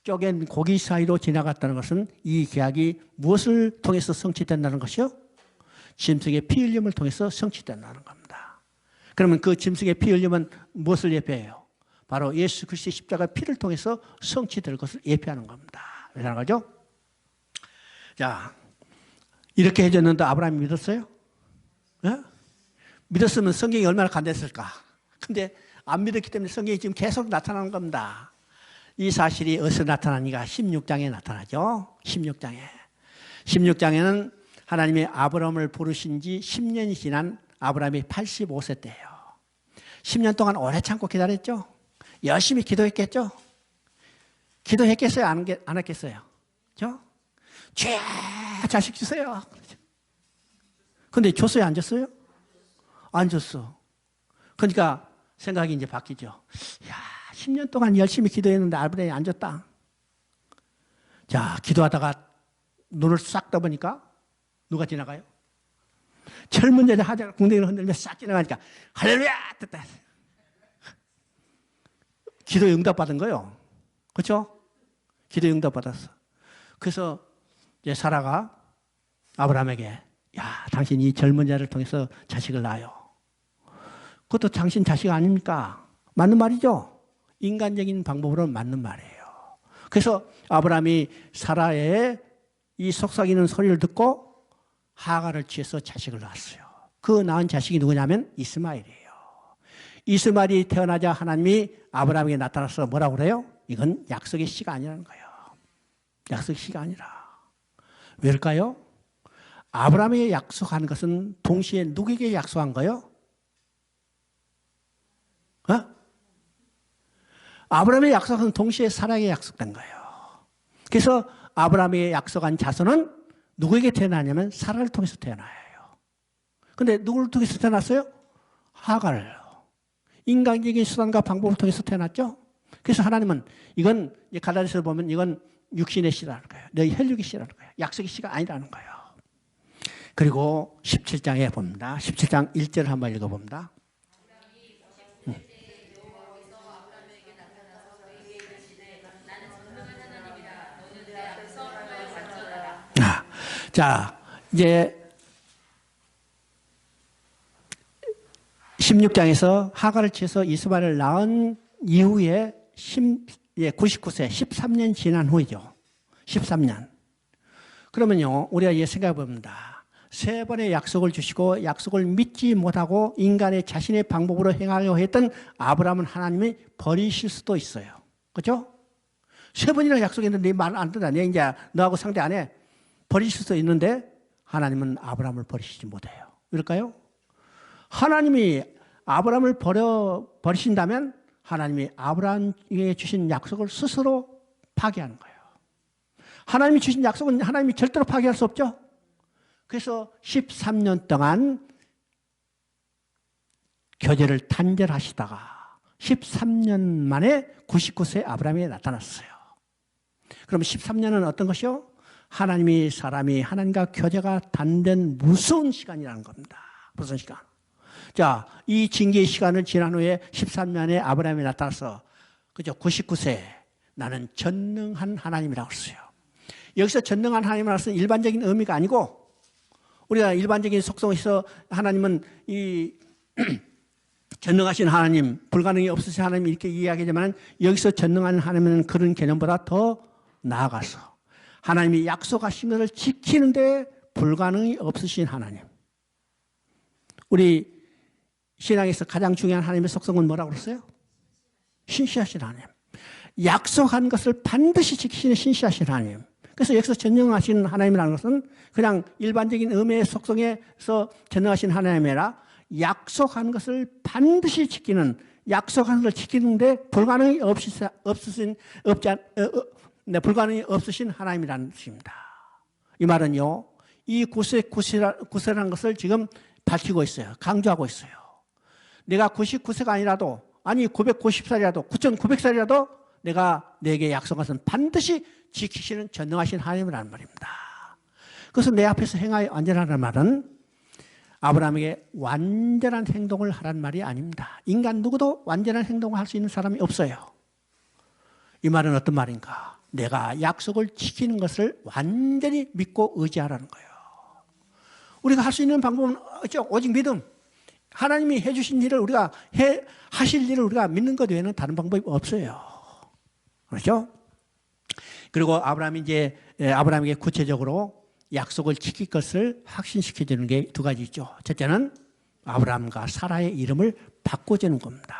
쪼갠 고기 사이로 지나갔다는 것은 이 계약이 무엇을 통해서 성취된다는 것이요? 짐승의 피 흘림을 통해서 성취된다는 겁니다. 그러면 그 짐승의 피 흘림은 무엇을 예표해요? 바로 예수 그리스도의 십자가 피를 통해서 성취될 것을 예표하는 겁니다. 왜 거죠? 자, 이렇게 해줬는데 아브라함이 믿었어요? 네? 믿었으면 성경이 얼마나 간댔을까? 근데 안 믿었기 때문에 성경이 지금 계속 나타나는 겁니다. 이 사실이 어디서 나타나니까 16장에 나타나죠. 16장에. 16장에는 하나님이 아브라함을 부르신 지 10년이 지난 아브라함이 85세 때예요. 10년 동안 오래 참고 기다렸죠. 열심히 기도했겠죠. 기도했겠어요? 안 했겠어요? 그렇죠? 죄 자식 주세요. 근데 줬어요? 안 줬어요? 안 줬어. 그러니까 생각이 이제 바뀌죠. 야, 10년 동안 열심히 기도했는데 아브라함이 안 줬다. 자, 기도하다가 눈을 싹 떠보니까 누가 지나가요? 젊은 여자 하자가 궁뎅이를 흔들며 싹 지나가니까 할렐루야! 됐다. 기도 응답받은 거예요. 그렇죠? 기도 응답받았어. 그래서 이제 사라가 아브라함에게 야, 당신 이 젊은 자를 통해서 자식을 낳아요. 그것도 당신 자식 아닙니까? 맞는 말이죠? 인간적인 방법으로는 맞는 말이에요. 그래서 아브라함이 사라의 이 속삭이는 소리를 듣고 하갈을 취해서 자식을 낳았어요. 그 낳은 자식이 누구냐면 이스마엘이에요. 이스마엘이 태어나자 하나님이 아브라함에게 나타나서 뭐라고 그래요? 이건 약속의 씨가 아니라는 거예요. 약속의 씨가 아니라. 왜일까요? 아브라함에게 약속한 것은 동시에 누구에게 약속한 거예요? 아브라함의 약속은 동시에 사라에게 약속된 거예요. 그래서 아브라함에게 약속한 자손은 누구에게 태어나냐면 사라를 통해서 태어나요. 그런데 누구를 통해서 태어났어요? 하갈을. 인간적인 수단과 방법을 통해서 태어났죠. 그래서 하나님은 이건 갈라디아서를 보면 이건 육신의 씨라는 거예요. 너희 혈육의 씨라는 거예요. 약속의 씨가 아니라는 거예요. 그리고 17장에 봅니다. 17장 1절을 한번 읽어봅니다. 자, 이제 16장에서 하갈을 취해서 이스마엘을 낳은 이후에 99세, 13년 지난 후이죠. 13년. 그러면요, 우리가 이제 생각해 봅니다. 세 번의 약속을 주시고 약속을 믿지 못하고 인간의 자신의 방법으로 행하려고 했던 아브라함은 하나님이 버리실 수도 있어요. 그렇죠? 세 번이나 약속했는데 말 안 듣다. 내 이제 너하고 상대 안 해. 버리실 수도 있는데 하나님은 아브라함을 버리시지 못해요. 왜일까요? 하나님이 아브라함을 버리신다면 하나님이 아브라함에게 주신 약속을 스스로 파기하는 거예요. 하나님이 주신 약속은 하나님이 절대로 파기할 수 없죠. 그래서 13년 동안 교제를 단절하시다가 13년 만에 99세 아브라함이 나타났어요. 그럼 13년은 어떤 것이요? 하나님이 사람이 하나님과 교제가 단된 무서운 시간이라는 겁니다. 무슨 시간? 자, 이 징계의 시간을 지난 후에 13년에 아브라함이 나타나서 그죠? 99세 나는 전능한 하나님이라고 했어요. 여기서 전능한 하나님이라고 해서 일반적인 의미가 아니고 우리가 일반적인 속성에서 하나님은 이 전능하신 하나님, 불가능이 없으신 하나님 이렇게 이야기하지만 여기서 전능한 하나님은 그런 개념보다 더 나아가서 하나님이 약속하신 것을 지키는데 불가능이 없으신 하나님. 우리 신앙에서 가장 중요한 하나님의 속성은 뭐라고 그랬어요? 신실하신 하나님. 약속한 것을 반드시 지키시는 신실하신 하나님. 그래서 여기서 전능하신 하나님이라는 것은 그냥 일반적인 의미의 속성에서 전능하신 하나님이 아니라 약속한 것을 반드시 지키는 약속한 것을 지키는데 불가능이 불가능이 없으신 하나님이라는 뜻입니다. 이 말은요, 이 구세라는 것을 지금 밝히고 있어요. 강조하고 있어요. 내가 99세가 아니라도, 아니 990살이라도 9900살이라도 내가 내게 약속한 것은 반드시 지키시는 전능하신 하나님이라는 말입니다. 그래서 내 앞에서 행하여 완전하라는 말은 아브라함에게 완전한 행동을 하라는 말이 아닙니다. 인간 누구도 완전한 행동을 할 수 있는 사람이 없어요. 이 말은 어떤 말인가? 내가 약속을 지키는 것을 완전히 믿고 의지하라는 거예요. 우리가 할 수 있는 방법은 오직 믿음. 하나님이 해주신 일을 우리가 하실 일을 우리가 믿는 것 외에는 다른 방법이 없어요. 그렇죠? 그리고 아브라함에게 구체적으로 약속을 지킬 것을 확신시켜 주는 게 두 가지 있죠. 첫째는 아브라함과 사라의 이름을 바꿔주는 겁니다.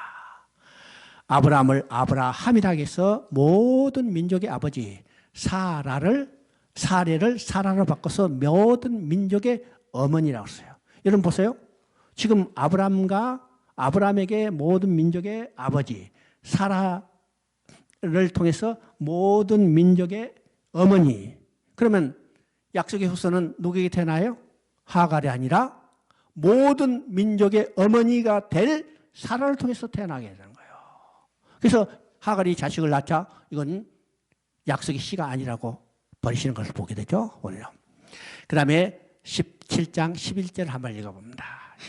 아브라함을 아브라함이라 해서 모든 민족의 아버지 사례를 사라로 바꿔서 모든 민족의 어머니라고 써요. 여러분 보세요. 지금 아브라함에게 모든 민족의 아버지 사라를 통해서 모든 민족의 어머니. 그러면 약속의 후손은 누구에게 태어나요? 하갈이 아니라 모든 민족의 어머니가 될 사라를 통해서 태어나게 되는 거예요. 그래서 하갈이 자식을 낳자 이건 약속의 씨가 아니라고 버리시는 것을 보게 되죠. 그 다음에 17장 11절 한번 읽어봅니다.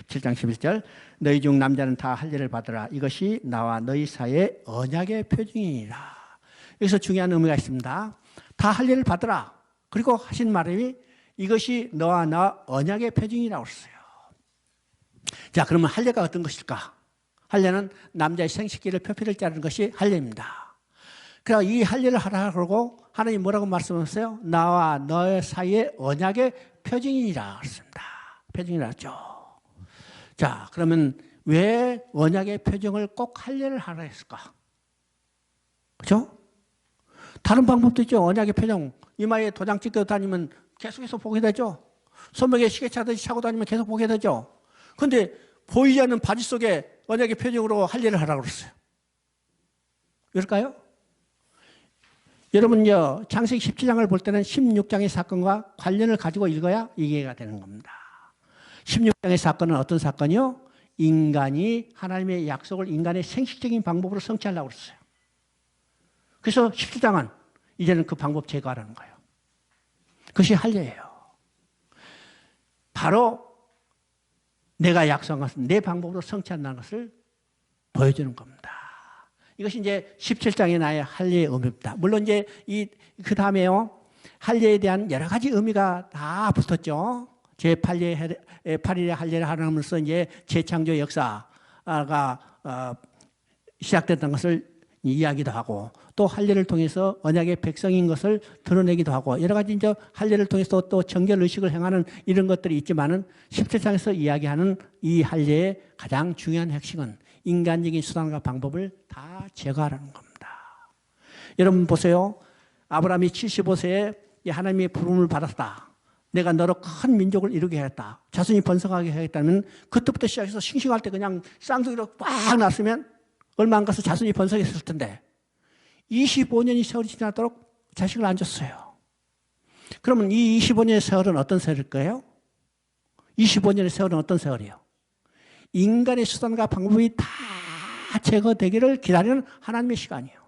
17장 11절 너희 중 남자는 다 할례를 받으라. 이것이 나와 너희 사이의 언약의 표징이니라. 여기서 중요한 의미가 있습니다. 다 할례를 받으라. 그리고 하신 말이 이것이 너와 나 언약의 표징이라고 했어요. 자, 그러면 할례가 어떤 것일까? 할례는 남자의 생식기를 표피를 자르는 것이 할례입니다. 그래서 이 할례를 하라 그러고 하나님 뭐라고 말씀하셨어요? 나와 너의 사이의 언약의 표징이라 했습니다. 표징이라 했죠. 자, 그러면 왜 언약의 표징을 꼭 할례를 하라 했을까? 그렇죠? 다른 방법도 있죠. 언약의 표징. 이마에 도장 찍고 다니면 계속해서 보게 되죠. 손목에 시계 차듯이 차고 다니면 계속 보게 되죠. 그런데 보이지 않는 바지 속에 언약의 표징으로 할례를 하라고 그랬어요. 왜일까요? 여러분요, 창세기 17장을 볼 때는 16장의 사건과 관련을 가지고 읽어야 이해가 되는 겁니다. 16장의 사건은 어떤 사건이요? 인간이 하나님의 약속을 인간의 생식적인 방법으로 성취하려고 그랬어요. 그래서 17장은 이제는 그 방법 제거하라는 거예요. 그것이 할례예요. 바로 내가 약속한 것은 내 방법으로 성취한다는 것을 보여주는 겁니다. 이것이 이제 17장의 나의 할례의 의미입니다. 물론 이제 그 다음에요, 할례에 대한 여러 가지 의미가 다 붙었죠. 제8일의 할례를 하면서 이제 재창조 역사가 시작됐던 것을 이야기도 하고 또 할례를 통해서 언약의 백성인 것을 드러내기도 하고 여러 가지 이제 할례를 통해서 또 정결 의식을 행하는 이런 것들이 있지만은 17장에서 이야기하는 이 할례의 가장 중요한 핵심은 인간적인 수단과 방법을 다 제거하라는 겁니다. 여러분 보세요. 아브라함이 75세에 하나님의 부름을 받았다. 내가 너로 큰 민족을 이루게 하겠다. 자손이 번성하게 하겠다면 그때부터 시작해서 싱싱할 때 그냥 쌍둥이로 꽉 났으면 얼마 안 가서 자손이 번성했을 텐데 25년이 세월이 지나도록 자식을 안 줬어요. 그러면 이 25년의 세월은 어떤 세월일 거예요? 25년의 세월은 어떤 세월이에요? 인간의 수단과 방법이 다 제거되기를 기다리는 하나님의 시간이에요.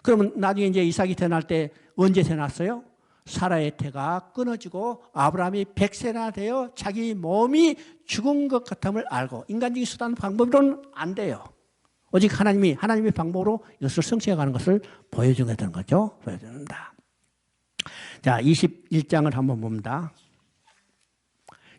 그러면 나중에 이제 이삭이 태어날 때 언제 태어났어요? 사라의 태가 끊어지고 아브라함이 100세나 되어 자기 몸이 죽은 것 같음을 알고 인간적인 수단 방법으로는 안 돼요. 오직 하나님의 방법으로 이것을 성취해가는 것을 보여주게 되는 거죠. 보여줍니다. 자, 21장을 한번 봅니다.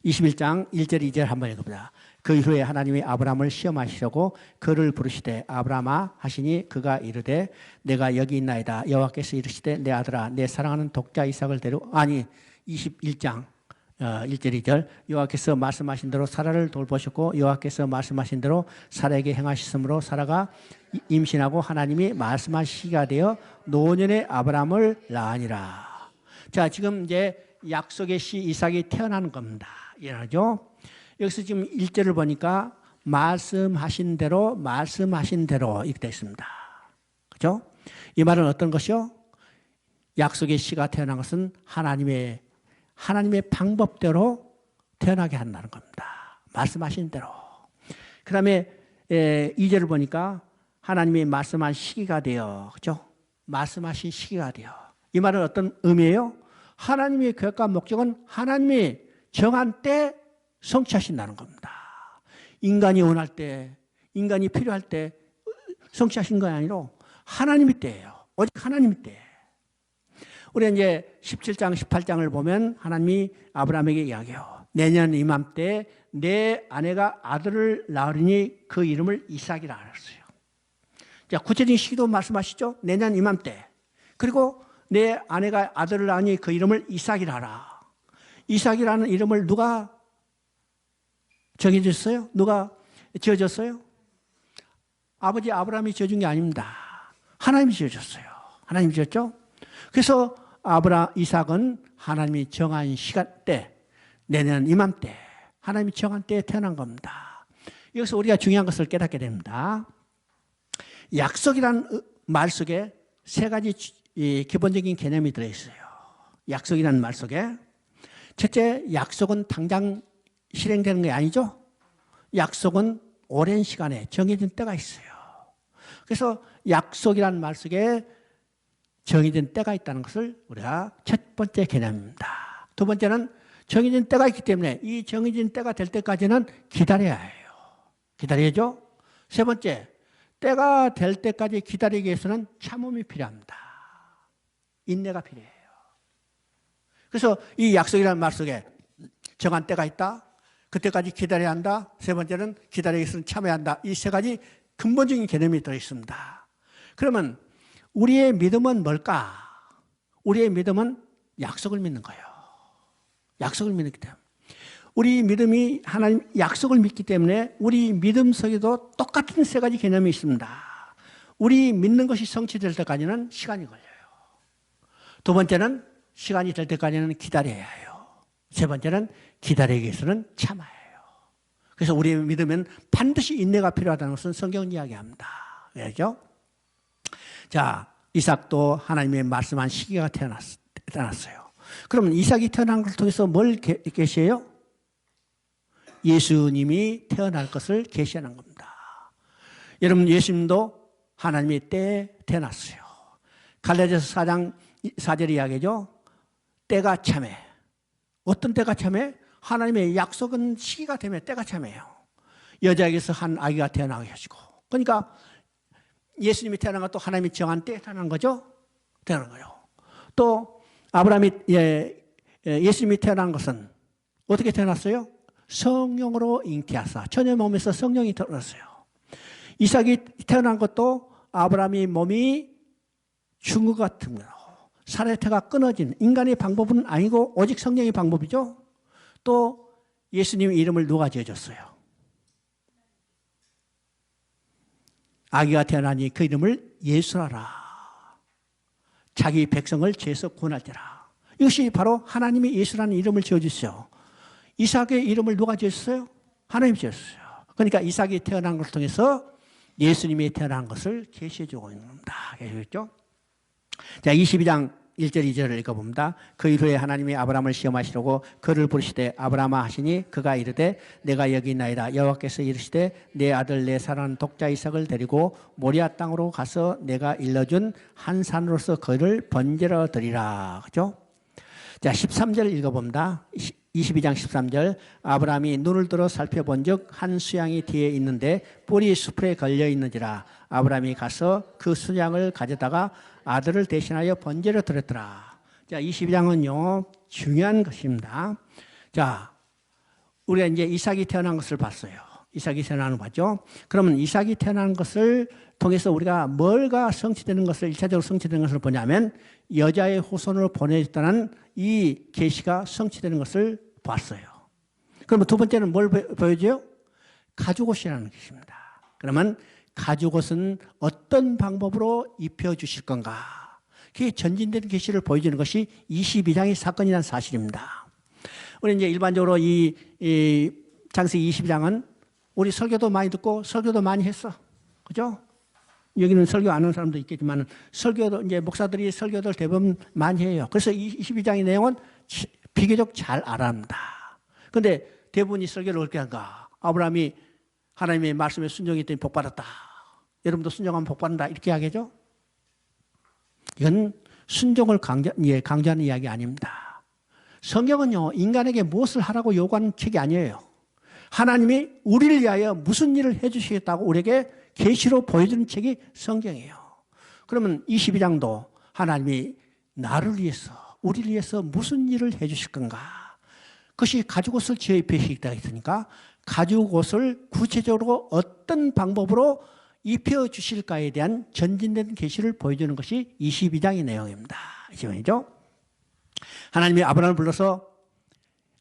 21장 1절 2절 한번 읽어보자. 그 이후에 하나님이 아브라함을 시험하시려고 그를 부르시되 아브라함아 하시니 그가 이르되 내가 여기 있나이다. 여호와께서 이르시되 내 아들아 내 사랑하는 독자 이삭을 21장 1절 2절 여호와께서 말씀하신 대로 사라를 돌보셨고 여호와께서 말씀하신 대로 사라에게 행하셨으므로 사라가 임신하고 하나님이 말씀하시기가 되어 노년의 아브라함을 낳으니라. 자, 지금 이제 약속의 씨 이삭이 태어나는 겁니다. 이해하죠? 여기서 지금 1절을 보니까 말씀하신 대로 이렇게 되어 있습니다. 그죠? 이 말은 어떤 것이요? 약속의 씨가 태어난 것은 하나님의 방법대로 태어나게 한다는 겁니다. 말씀하신 대로. 그 다음에 2절을 보니까 하나님이 말씀한 시기가 되어, 그죠? 말씀하신 시기가 되어. 이 말은 어떤 의미예요? 하나님의 계획과 목적은 하나님이 정한 때 성취하신다는 겁니다. 인간이 원할 때, 인간이 필요할 때 성취하신 건 아니로 하나님의 때예요. 오직 하나님의 때. 우리 이제 17장, 18장을 보면 하나님이 아브라함에게 이야기해요. 내년 이맘때 내 아내가 아들을 낳으리니 그 이름을 이삭이라 하셨어요. 자, 구체적인 시기도 말씀하시죠. 내년 이맘때. 그리고 내 아내가 아들을 낳으니 그 이름을 이삭이라 하라. 이삭이라는 이름을 누가 정해줬어요? 누가 지어줬어요? 아버지 아브라함이 지어준 게 아닙니다. 하나님이 지어줬어요. 하나님이 지었죠? 그래서 이삭은 하나님이 정한 시간대, 내년 이맘때, 하나님이 정한 때에 태어난 겁니다. 여기서 우리가 중요한 것을 깨닫게 됩니다. 약속이라는 말 속에 세 가지 기본적인 개념이 들어있어요. 약속이라는 말 속에. 첫째, 약속은 당장 실행되는 게 아니죠. 약속은 오랜 시간에 정해진 때가 있어요. 그래서 약속이라는 말 속에 정해진 때가 있다는 것을 우리가 첫 번째 개념입니다. 두 번째는 정해진 때가 있기 때문에 이 정해진 때가 될 때까지는 기다려야 해요. 기다려야죠. 세 번째, 때가 될 때까지 기다리기 위해서는 참음이 필요합니다. 인내가 필요해요. 그래서 이 약속이라는 말 속에 정한 때가 있다. 그때까지 기다려야 한다. 세 번째는 기다리기 위해서는 참아야 한다. 이 세 가지 근본적인 개념이 들어있습니다. 그러면 우리의 믿음은 뭘까? 우리의 믿음은 약속을 믿는 거예요. 약속을 믿기 때문에. 우리 믿음이 하나님 약속을 믿기 때문에 우리 믿음 속에도 똑같은 세 가지 개념이 있습니다. 우리 믿는 것이 성취될 때까지는 시간이 걸려요. 두 번째는 시간이 될 때까지는 기다려야 해요. 세 번째는 기다리기 위해서는 참아야 해요. 그래서 우리의 믿음은 반드시 인내가 필요하다는 것은 성경은 이야기합니다. 왜죠? 자, 이삭도 하나님의 말씀한 시기가 태어났어요. 그러면 이삭이 태어난 것을 통해서 뭘 계시해요? 예수님이 태어날 것을 계시하는 겁니다. 여러분, 예수님도 하나님의 때에 태어났어요. 갈라디아서 4장 4절 이야기죠. 때가 참해. 어떤 때가 참해? 하나님의 약속은 시기가 되면 때가 참해요. 여자에게서 한 아기가 태어나게 하시고. 그러니까 예수님이 태어난 것도 하나님이 정한 때에 태어난 거죠. 태어난 거예요. 또 아브라함이 예수님이 태어난 것은 어떻게 태어났어요? 성령으로 잉태하사 처녀 몸에서 성령이 태어났어요. 이삭이 태어난 것도 아브라함의 몸이 죽은 것 같은 거예요. 사례태가 끊어진 인간의 방법은 아니고 오직 성령의 방법이죠. 또 예수님의 이름을 누가 지어줬어요? 아기가 태어나니 그 이름을 예수라라. 자기 백성을 죄에서 구원하리라. 이것이 바로 하나님이 예수라는 이름을 지어주셨어요. 이삭의 이름을 누가 지었어요? 하나님이 지었어요. 그러니까 이삭이 태어난 것을 통해서 예수님이 태어난 것을 계시해주고 있는 겁니다. 계시겠죠? 자, 22장 1절 2절을 읽어봅니다. 그 이후에 하나님이 아브라함을 시험하시려고 그를 부르시되 아브라함아 하시니 그가 이르되 내가 여기 있나이다. 여호와께서 이르시되 내 아들 내 사랑하는 독자 이삭을 데리고 모리아 땅으로 가서 내가 일러준 한 산으로서 그를 번제로 드리라. 그죠? 자, 13절 읽어봅니다. 22장 13절 아브라함이 눈을 들어 살펴본 즉 한 수양이 뒤에 있는데 뿔이 숲에 걸려 있는지라. 아브라함이 가서 그 수양을 가져다가 아들을 대신하여 번제로 드렸더라. 자, 22장은요 중요한 것입니다. 자, 우리가 이제 이삭이 태어난 것을 봤어요. 이삭이 태어나는 거 봤죠? 그러면 이삭이 태어난 것을 통해서 우리가 뭘가 성취되는 것을 1차적으로 성취되는 것을 보냐면 여자의 후손을 보내줬다는 이 계시가 성취되는 것을 봤어요. 그러면 두 번째는 뭘 보여줘요? 가죽옷이라는 것입니다. 그러면 가죽옷은 어떤 방법으로 입혀주실 건가? 그게 전진된 계시를 보여주는 것이 22장의 사건이라는 사실입니다. 우리 이제 일반적으로 이 창세기 22장은 우리 설교도 많이 듣고 설교도 많이 했어. 그죠? 여기는 설교 안 하는 사람도 있겠지만 설교도 이제 목사들이 설교들 대부분 많이 해요. 그래서 22장의 내용은 비교적 잘 알아합니다. 그런데 대부분이 설교를 어떻게 한가? 아브라함이 하나님의 말씀에 순종했더니 복받았다. 여러분도 순종하면 복받는다. 이렇게 이야기하죠? 이건 순종을 강조하는 이야기 아닙니다. 성경은요, 인간에게 무엇을 하라고 요구하는 책이 아니에요. 하나님이 우리를 위하여 무슨 일을 해주시겠다고 우리에게 계시로 보여주는 책이 성경이에요. 그러면 22장도 하나님이 나를 위해서, 우리를 위해서 무슨 일을 해주실 건가? 그것이 가죽옷을 지어 입히시겠다 했으니까 가죽옷을 구체적으로 어떤 방법으로 입혀주실까에 대한 전진된 계시를 보여주는 것이 22장의 내용입니다. 22장이죠. 하나님이 아브라함을 불러서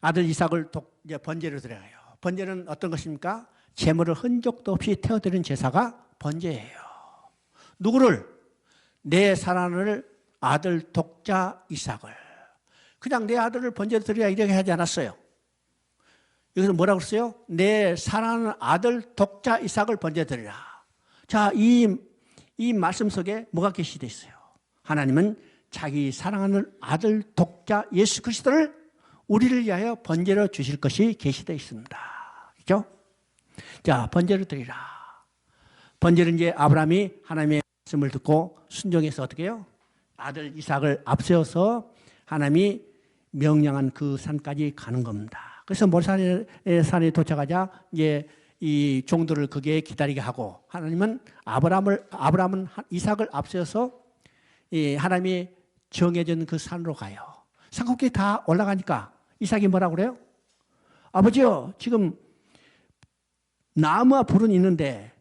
아들 이삭을 번제로 드려요. 번제는 어떤 것입니까? 제물을 흔적도 없이 태워드리는 제사가 번제예요. 누구를? 내 사랑하는 아들 독자 이삭을. 그냥 내 아들을 번제로 드리라 이렇게 하지 않았어요. 여기서 뭐라고 했어요? 내 사랑하는 아들 독자 이삭을 번제로 드리라. 자, 이 말씀 속에 뭐가 계시되어 있어요? 하나님은 자기 사랑하는 아들 독자 예수 그리스도를 우리를 위하여 번제로 주실 것이 계시되어 있습니다. 그렇죠? 자, 번제를 드리라. 번제는 이제 아브라함이 하나님의 말씀을 듣고 순종해서 어떻게 해요? 아들 이삭을 앞세워서 하나님이 명령한 그 산까지 가는 겁니다. 그래서 모리아의 산에 도착하자 이제 이 종들을 거기에 기다리게 하고 하나님은 아브라함은 이삭을 앞세워서 하나님이 정해준 그 산으로 가요. 산꼭대기 다 올라가니까 이삭이 뭐라고 그래요? 아버지요, 지금 나무와 불은 있는데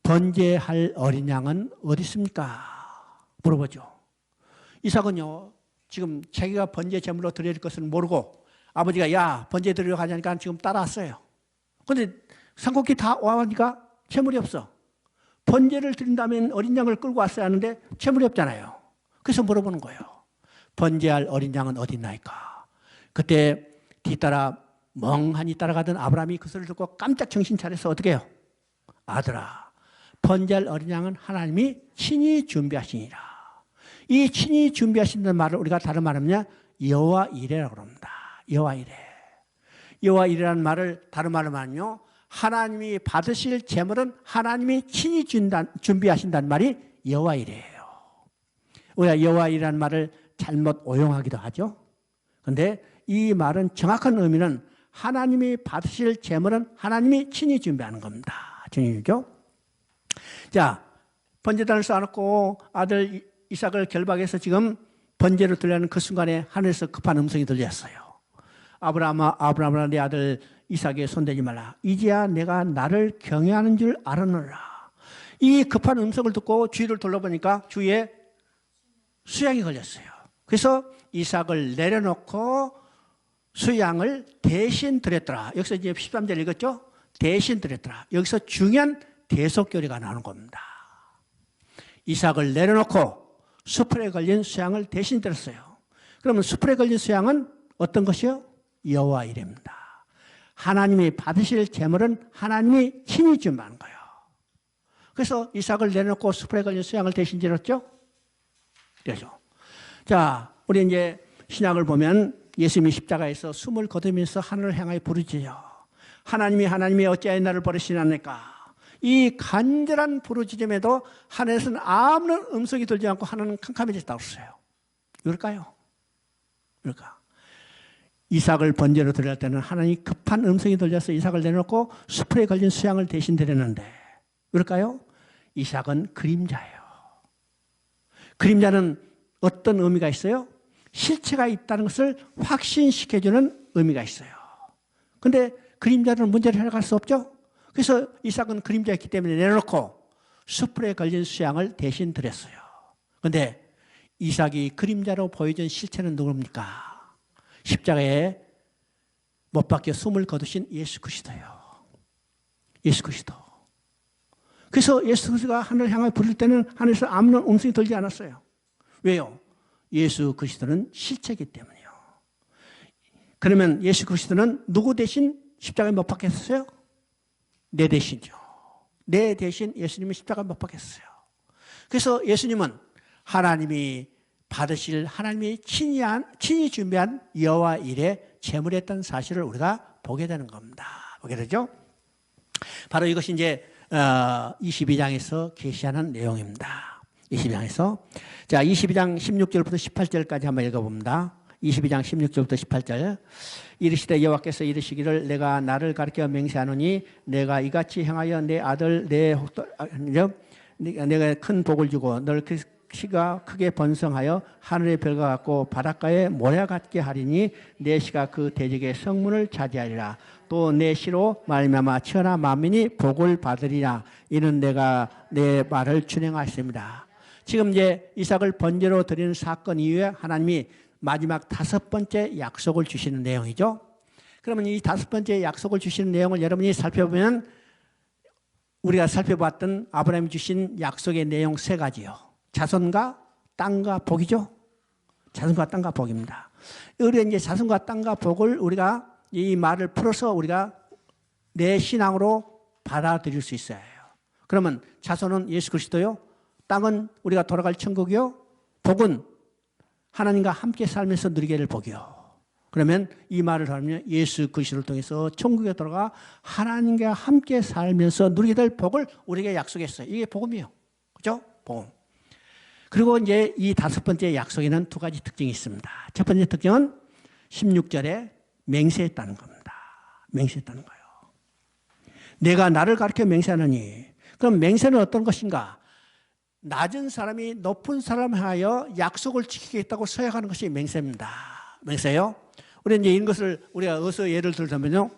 번제할 어린 양은 어디 있습니까? 물어보죠. 이삭은요, 지금 자기가 번제 제물로 드릴 것을 모르고 아버지가 야, 번제 드리러 가자니까 지금 따라왔어요. 그런데 산꼭대기 다 와니까 제물이 없어. 번제를 드린다면 어린 양을 끌고 왔어야 하는데 제물이 없잖아요. 그래서 물어보는 거예요. 번제할 어린 양은 어디 있나이까? 그때 뒤따라 멍하니 따라가던 아브라함이 그 소리를 듣고 깜짝 정신 차려서 어떻게 해요? 아들아, 번제할 어린 양은 하나님이 친히 준비하시니라. 이 친히 준비하신다는 말을 우리가 다른 말하면 여호와 이레라고 합니다. 여호와 이레. 여호와 이레라는 말을 다른 말로 말하면요, 하나님이 받으실 제물은 하나님이 친히 준비하신다는 말이 여호와 이레예요. 우리가 여호와 이레라는 말을 잘못 오용하기도 하죠. 그런데 이 말은 정확한 의미는 하나님이 받으실 제물은 하나님이 친히 준비하는 겁니다. 증인이죠. 자, 번제단을 쌓아놓고 아들 이삭을 결박해서 지금 번제로 드리려는 그 순간에 하늘에서 급한 음성이 들렸어요. 아브라함아, 내 아들 이삭에 손대지 말라. 이제야 내가 나를 경외하는 줄 알았노라. 이 급한 음성을 듣고 주위를 둘러보니까 주위에 수양이 걸렸어요. 그래서 이삭을 내려놓고 수양을 대신 드렸더라. 여기서 이제 13절 읽었죠? 대신 드렸더라. 여기서 중요한 대속교리가 나오는 겁니다. 이삭을 내려놓고 수풀에 걸린 수양을 대신 드렸어요. 그러면 수풀에 걸린 수양은 어떤 것이요? 여호와 이레입니다. 하나님이 받으실 제물은 하나님이 친히 준비하는 거예요. 그래서 이삭을 내려놓고 수풀에 걸린 수양을 대신 드렸죠? 그렇죠. 자, 우리 이제 신약을 보면 예수님이 십자가에서 숨을 거두면서 하늘을 향하여 부르짖어요. 하나님이 어찌하여 나를 버리시나니까. 이 간절한 부르짖음에도 하늘에서는 아무런 음성이 들지 않고 하늘은 캄캄해졌다고 했어요. 왜일까요? 왜일까? 이삭을 번제로 드릴 때는 하나님이 급한 음성이 들려서 이삭을 내놓고 수풀에 걸린 수양을 대신 드렸는데 왜일까요? 이삭은 그림자예요. 그림자는 어떤 의미가 있어요? 실체가 있다는 것을 확신시켜주는 의미가 있어요. 그런데 그림자는 문제를 해결할 수 없죠? 그래서 이삭은 그림자였기 때문에 내놓고 수풀에 걸린 수양을 대신 드렸어요. 그런데 이삭이 그림자로 보여준 실체는 누굽니까? 십자가에 못 박혀 숨을 거두신 예수 그리스도예요. 예수 그리스도. 그래서 예수 그리스도가 하늘을 향해 부를 때는 하늘에서 아무런 음성이 들지 않았어요. 왜요? 예수 그리스도는 실체이기 때문이요. 그러면 예수 그리스도는 누구 대신 십자가에 못 박혔어요? 내 대신이죠. 내 대신 예수님이 십자가 못 박혔어요. 그래서 예수님은 하나님이 받으실 하나님이 친히 준비한 여호와 일의 제물이었던 사실을 우리가 보게 되는 겁니다. 보게 되죠? 바로 이것이 이제 22장에서 계시하는 내용입니다. 22장에서 자 22장 16절부터 18절까지 한번 읽어봅니다. 22장 16절부터 18절 이르시되 여호와께서 이르시기를 내가 나를 가르쳐 맹세하노니 내가 이같이 행하여 내 아들 내가 큰 복을 주고 널 그 시가 크게 번성하여 하늘의 별과 같고 바닷가의 모래 같게 하리니 내 시가 그 대적의 성문을 차지하리라. 또 내 시로 말미암아 천하 만민이 복을 받으리라. 이는 내가 내 말을 준행하였습니다. 지금 이제 이삭을 번제로 드리는 사건 이후에 하나님이 마지막 5번째 약속을 주시는 내용이죠. 그러면 이 5번째 약속을 주시는 내용을 여러분이 살펴보면 우리가 살펴봤던 아브라함이 주신 약속의 내용 3가지요. 자손과 땅과 복이죠. 자손과 땅과 복입니다. 우리가 이제 자손과 땅과 복을 우리가 이 말을 풀어서 우리가 내 신앙으로 받아들일 수 있어요. 그러면 자손은 예수 그리스도요. 땅은 우리가 돌아갈 천국이요. 복은 하나님과 함께 살면서 누리게 될 복이요. 그러면 이 말을 하면 예수 그리스도를 통해서 천국에 들어가 하나님과 함께 살면서 누리게 될 복을 우리에게 약속했어요. 이게 복음이에요. 그죠? 복음. 그리고 이제 이 5번째 약속에는 2가지 특징이 있습니다. 첫 번째 특징은 16절에 맹세했다는 겁니다. 맹세했다는 거예요. 내가 나를 가르쳐 맹세하느니. 그럼 맹세는 어떤 것인가? 낮은 사람이 높은 사람을 하여 약속을 지키겠다고 서약하는 것이 맹세입니다. 맹세요. 우리 이제 이런 것을 우리가 어디서 예를 들자면요.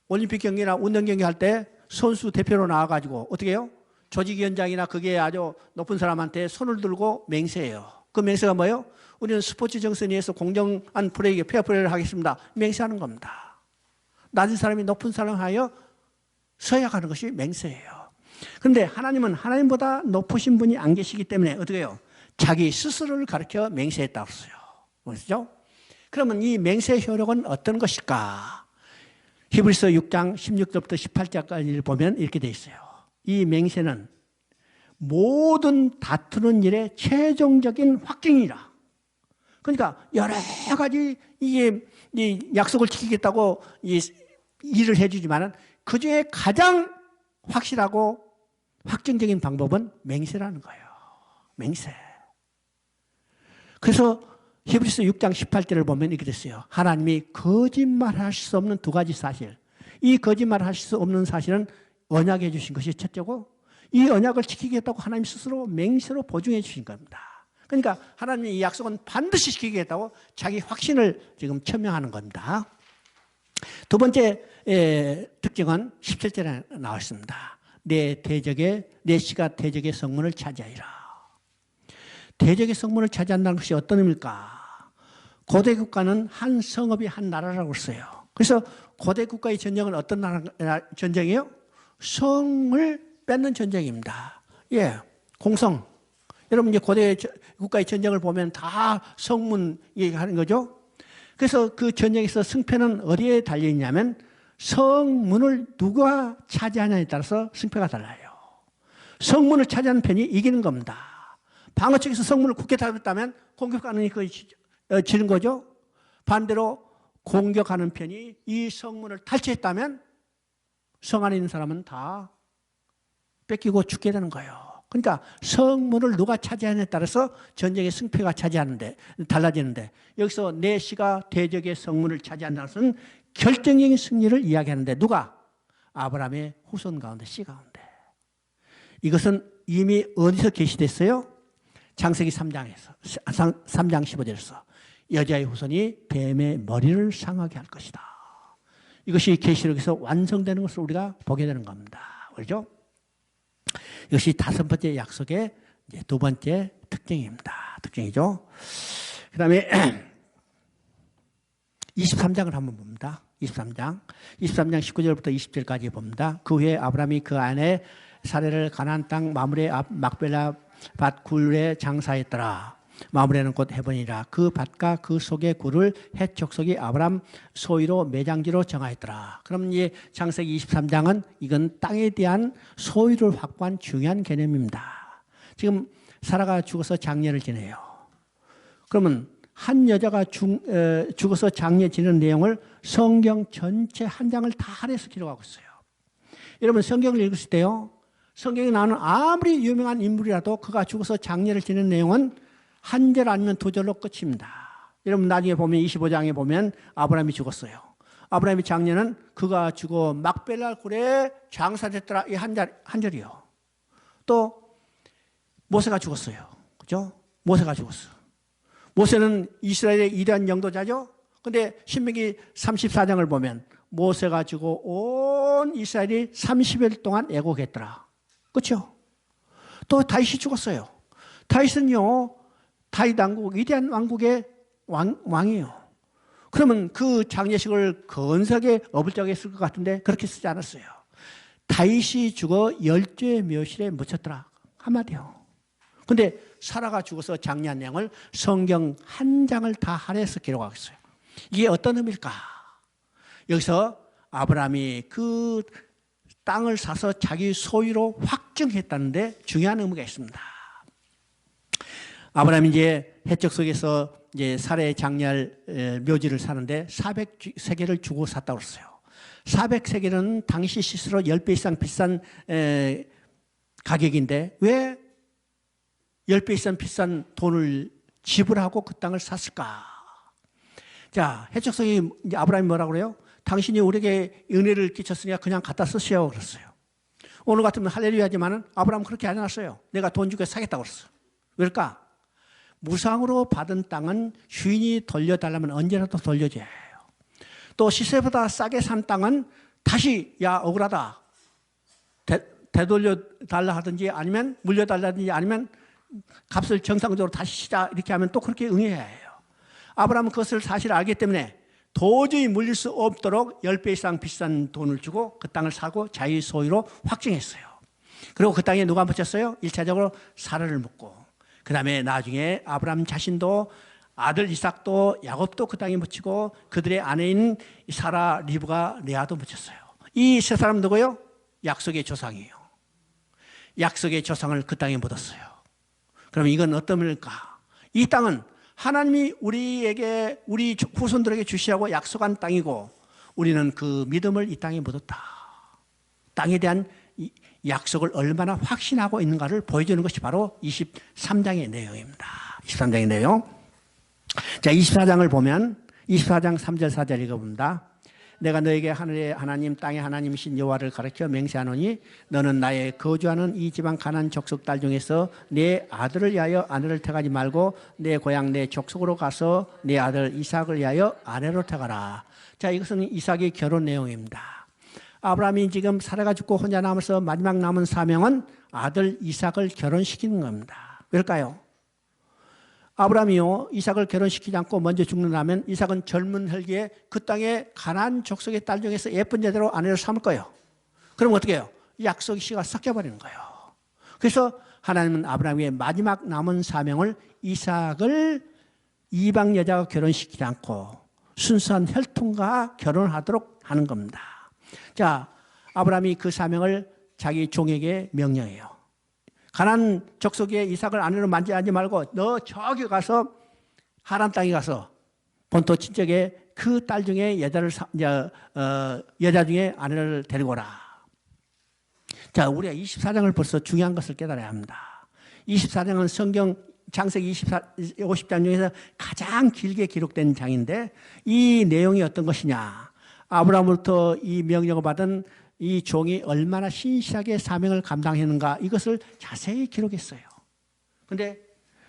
올림픽 경기나 운동 경기 할 때 선수 대표로 나와가지고 어떻게 해요? 조직위원장이나 그게 아주 높은 사람한테 손을 들고 맹세해요. 그 맹세가 뭐예요? 우리는 스포츠 정신에 의해서 공정한 플레이, 페어플레이를 하겠습니다. 맹세하는 겁니다. 낮은 사람이 높은 사람을 하여 서약하는 것이 맹세예요. 그런데 하나님은 하나님보다 높으신 분이 안 계시기 때문에 어떻게 해요? 자기 스스로를 가르쳐 맹세했다고 했어요. 그렇죠? 그러면 이 맹세의 효력은 어떤 것일까? 히브리서 6장 16절부터 18절까지를 보면 이렇게 돼 있어요. 이 맹세는 모든 다투는 일의 최종적인 확증이라. 그러니까 여러 가지 이게 이 약속을 지키겠다고 이 일을 해주지만은 그 중에 가장 확실하고 확정적인 방법은 맹세라는 거예요. 맹세. 그래서 히브리서 6장 18절을 보면 이렇게 됐어요. 하나님이 거짓말하실 수 없는 2가지 사실. 이 거짓말하실 수 없는 사실은 언약해 주신 것이 첫째고 이 언약을 지키겠다고 하나님 스스로 맹세로 보증해 주신 겁니다. 그러니까 하나님이 이 약속은 반드시 지키겠다고 자기 확신을 지금 천명하는 겁니다. 2번째 특징은 17절에 나와 있습니다. 내 시가 대적의 성문을 차지하리라. 대적의 성문을 차지한다는 것이 어떤 의미일까? 고대 국가는 한 성읍이 한 나라라고 했어요. 그래서 고대 국가의 전쟁은 어떤 전쟁이에요? 성을 뺏는 전쟁입니다. 예, 공성. 여러분 이제 고대 국가의 전쟁을 보면 다 성문 얘기하는 거죠. 그래서 그 전쟁에서 승패는 어디에 달려 있냐면 성문을 누가 차지하냐에 따라서 승패가 달라요. 성문을 차지하는 편이 이기는 겁니다. 방어 측에서 성문을 굳게 잡았다면 공격하는 그 지는 거죠. 반대로 공격하는 편이 이 성문을 탈취했다면 성 안에 있는 사람은 다 뺏기고 죽게 되는 거예요. 그러니까 성문을 누가 차지하느냐에 따라서 전쟁의 승패가 달라지는데 여기서 내 시가 대적의 성문을 차지한다는 것은 결정적인 승리를 이야기하는데 누가? 아브라함의 후손 가운데 씨 가운데. 이것은 이미 어디서 계시됐어요? 창세기 3장 15절에서 여자의 후손이 뱀의 머리를 상하게 할 것이다. 이것이 계시록에서 완성되는 것을 우리가 보게 되는 겁니다. 그렇죠? 이것이 5번째 약속의 이제 2번째 특징입니다. 특징이죠. 그 다음에 23장을 한번 봅니다. 23장 19절부터 20절까지 봅니다. 그 후에 아브라함이 그 아내 사레를 가나안 땅 마므레 앞 막벨라 밭 굴에 장사했더라. 마무리하는 곳 헤브론이라. 그 밭과 그 속의 굴을 헷 족속이 아브람 소유로 매장지로 정하였더라. 그럼 이제 창세기 23장은 이건 땅에 대한 소유를 확보한 중요한 개념입니다. 지금 사라가 죽어서 장례를 지내요. 그러면 한 여자가 죽어서 장례 지는 내용을 성경 전체 한 장을 다 할애해서 기록하고 있어요. 여러분 성경을 읽으실 때요, 성경에 나오는 아무리 유명한 인물이라도 그가 죽어서 장례를 지는 내용은 한 절 아니면 두 절로 끝입니다. 여러분 나중에 보면 25장에 보면 아브라함이 죽었어요. 아브라함의 장례는 그가 죽어 막벨라 굴에 장사됐더라, 이 한 절이요. 또 모세가 죽었어요. 그죠? 모세가 죽었어. 모세는 이스라엘의 위대한 영도자죠. 근데 신명기 34장을 보면 모세가 죽어 온 이스라엘이 30일 동안 애곡했더라. 그렇죠? 또 다윗이 죽었어요. 다윗은요, 다윗 왕국, 위대한 왕국의 왕이에요. 그러면 그 장례식을 건석에 어불적에 쓸 것 같은데 그렇게 쓰지 않았어요. 다윗이 죽어 열조의 묘실에 묻혔더라. 한마디요. 근데 사라가 죽어서 장례한 내용을 성경 한 장을 다 할애해서 기록하고 있어요. 이게 어떤 의미일까? 여기서 아브라함이 그 땅을 사서 자기 소유로 확정했다는데 중요한 의미가 있습니다. 아브라함이 이제 해적 속에서 이제 사라의 장례할 묘지를 사는데 400세겔을 주고 샀다고 했어요. 400세겔은 당시 시세로 10배 이상 비싼 가격인데 왜 10배 이상 비싼 돈을 지불하고 그 땅을 샀을까? 자, 해적성이 이제 아브라함이 뭐라고 그래요? 당신이 우리에게 은혜를 끼쳤으니까 그냥 갖다 쓰시오 그랬어요. 오늘 같으면 할렐루야 하지만은 아브라함은 그렇게 안 해놨어요. 내가 돈 주고 사겠다고 그랬어. 왜일까? 무상으로 받은 땅은 주인이 돌려달라면 언제라도 돌려줘야 해요. 또 시세보다 싸게 산 땅은 다시 야 억울하다 되돌려 달라 하든지 아니면 물려달라든지 아니면 값을 정상적으로 다시 시자 이렇게 하면 또 그렇게 응해야 해요. 아브라함은 그것을 사실 알기 때문에 도저히 물릴 수 없도록 10배 이상 비싼 돈을 주고 그 땅을 사고 자기 소유로 확정했어요. 그리고 그 땅에 누가 묻혔어요? 1차적으로 사라를 묻고 그 다음에 나중에 아브라함 자신도 아들 이삭도 야곱도 그 땅에 묻히고 그들의 아내인 사라, 리브가 레아도 묻혔어요. 이 세 사람 누구요? 약속의 조상이에요. 약속의 조상을 그 땅에 묻었어요. 그럼 이건 어떤 의미일까? 이 땅은 하나님이 우리에게 우리 후손들에게 주시라고 약속한 땅이고 우리는 그 믿음을 이 땅에 묻었다. 땅에 대한 약속을 얼마나 확신하고 있는가를 보여주는 것이 바로 23장의 내용입니다. 23장의 내용. 자, 24장을 보면 24장 3절 4절 읽어봅니다. 내가 너에게 하늘의 하나님 땅의 하나님이신 여호와를 가르쳐 맹세하노니 너는 나의 거주하는 이 지방 가나안 족속 딸 중에서 내 아들을 위하여 아내를 택하지 말고 내 고향 내 족속으로 가서 내 아들 이삭을 위하여 아내로 택하라. 자, 이것은 이삭의 결혼 내용입니다. 아브라함이 지금 사라가 죽고 혼자 남아서 마지막 남은 사명은 아들 이삭을 결혼시키는 겁니다. 왜일까요? 아브라함이요, 이삭을 결혼시키지 않고 먼저 죽는다면 이삭은 젊은 혈기에 그 땅에 가나안 족속의 딸 중에서 예쁜 여자로 아내를 삼을 거예요. 그럼 어떻게 해요? 약속의 씨가 섞여버리는 거예요. 그래서 하나님은 아브라함의 마지막 남은 사명을 이삭을 이방 여자가 결혼시키지 않고 순수한 혈통과 결혼하도록 하는 겁니다. 자, 아브라함이 그 사명을 자기 종에게 명령해요. 가나안 족속의 이삭을 아내로 만지하지 말고 너 저기 가서 하란 땅에 가서 본토 친척의 그 딸 중에 여자 중에 아내를 데리고 오라. 자, 우리가 24장을 벌써 중요한 것을 깨달아야 합니다. 24장은 성경 창세기 50장 중에서 가장 길게 기록된 장인데 이 내용이 어떤 것이냐. 아브라함으로부터 이 명령을 받은 이 종이 얼마나 신실하게 사명을 감당했는가 이것을 자세히 기록했어요. 그런데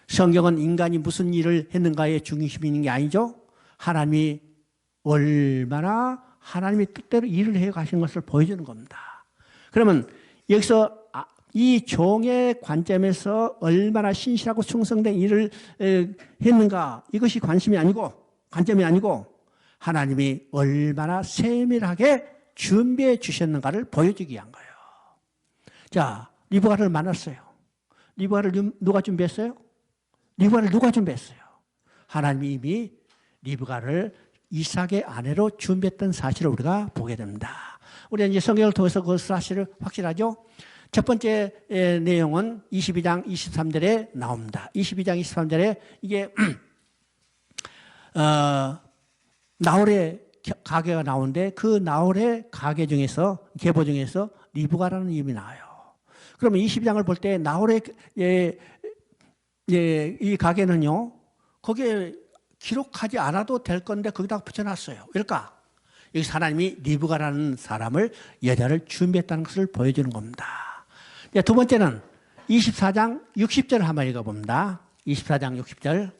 성경은 인간이 무슨 일을 했는가에 중심이 있는 게 아니죠. 하나님이 얼마나 하나님의 뜻대로 일을 해가신 것을 보여주는 겁니다. 그러면 여기서 이 종의 관점에서 얼마나 신실하고 충성된 일을 했는가 이것이 관점이 아니고 하나님이 얼마나 세밀하게 준비해 주셨는가를 보여주기 위한 거예요. 자, 리브가를 만났어요. 리브가를 누가 준비했어요? 리브가를 누가 준비했어요? 하나님이 이미 리브가를 이삭의 아내로 준비했던 사실을 우리가 보게 됩니다. 우리가 이제 성경을 통해서 그 사실을 확실하죠? 첫 번째 내용은 22장 23절에 나옵니다. 22장 23절에 이게 나홀의 가계가 나오는데 그 나홀의 가계 중에서 계보 중에서 리브가라는 이름이 나와요. 그러면 22장을 볼 때 나홀의 이 가계는요, 거기에 기록하지 않아도 될 건데 거기다가 붙여놨어요. 왜일까? 여기서 하나님이 리브가라는 사람을, 여자를 준비했다는 것을 보여주는 겁니다. 두 번째는 24장 60절을 한번 읽어봅니다. 24장 60절.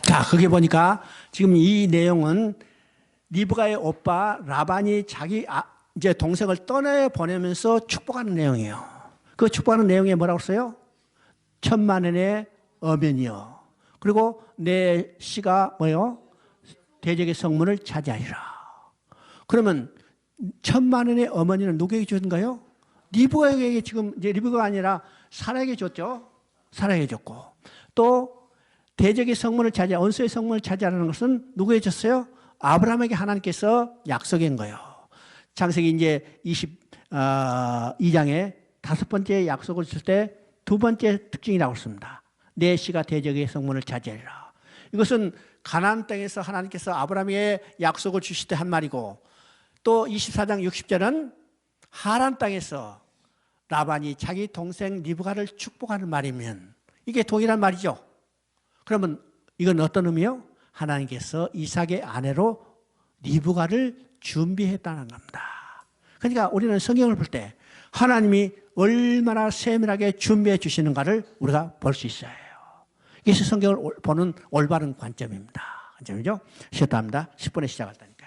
자, 거기 보니까 지금 이 내용은 리브가의 오빠 라반이 자기 이제 동생을 떠내보내면서 축복하는 내용이에요. 그 축복하는 내용에 뭐라고 써요? 10,000만원의 어면이요. 그리고 내 씨가 뭐요? 대적의 성문을 차지하리라. 그러면 10,000만원의 어머니는 누구에게 줬는가요? 리브가에게, 지금 이제 리브가가 아니라 사라에게 줬죠. 사라에게 줬고, 또 대적의 성문을 차지하, 원수의 성문을 차지하는 것은 누구에게 줬어요? 아브라함에게 하나님께서 약속한 거예요. 창세기 이제 22장에 다섯 번째 약속을 줄 때 두 번째 특징이라고 했습니다. 내 씨가 대적의 성문을 차지하리라. 이것은 가나안 땅에서 하나님께서 아브라함에게 약속을 주실 때 한 말이고, 또 24장 60절은 하란 땅에서 라반이 자기 동생 리브가를 축복하는 말이면 이게 동일한 말이죠. 그러면 이건 어떤 의미요? 하나님께서 이삭의 아내로 리브가를 준비했다는 겁니다. 그러니까 우리는 성경을 볼 때 하나님이 얼마나 세밀하게 준비해 주시는가를 우리가 볼 수 있어요. 이것이 성경을 보는 올바른 관점입니다. 관점이죠. 쉬었다 합니다. 10분에 시작할 때니까.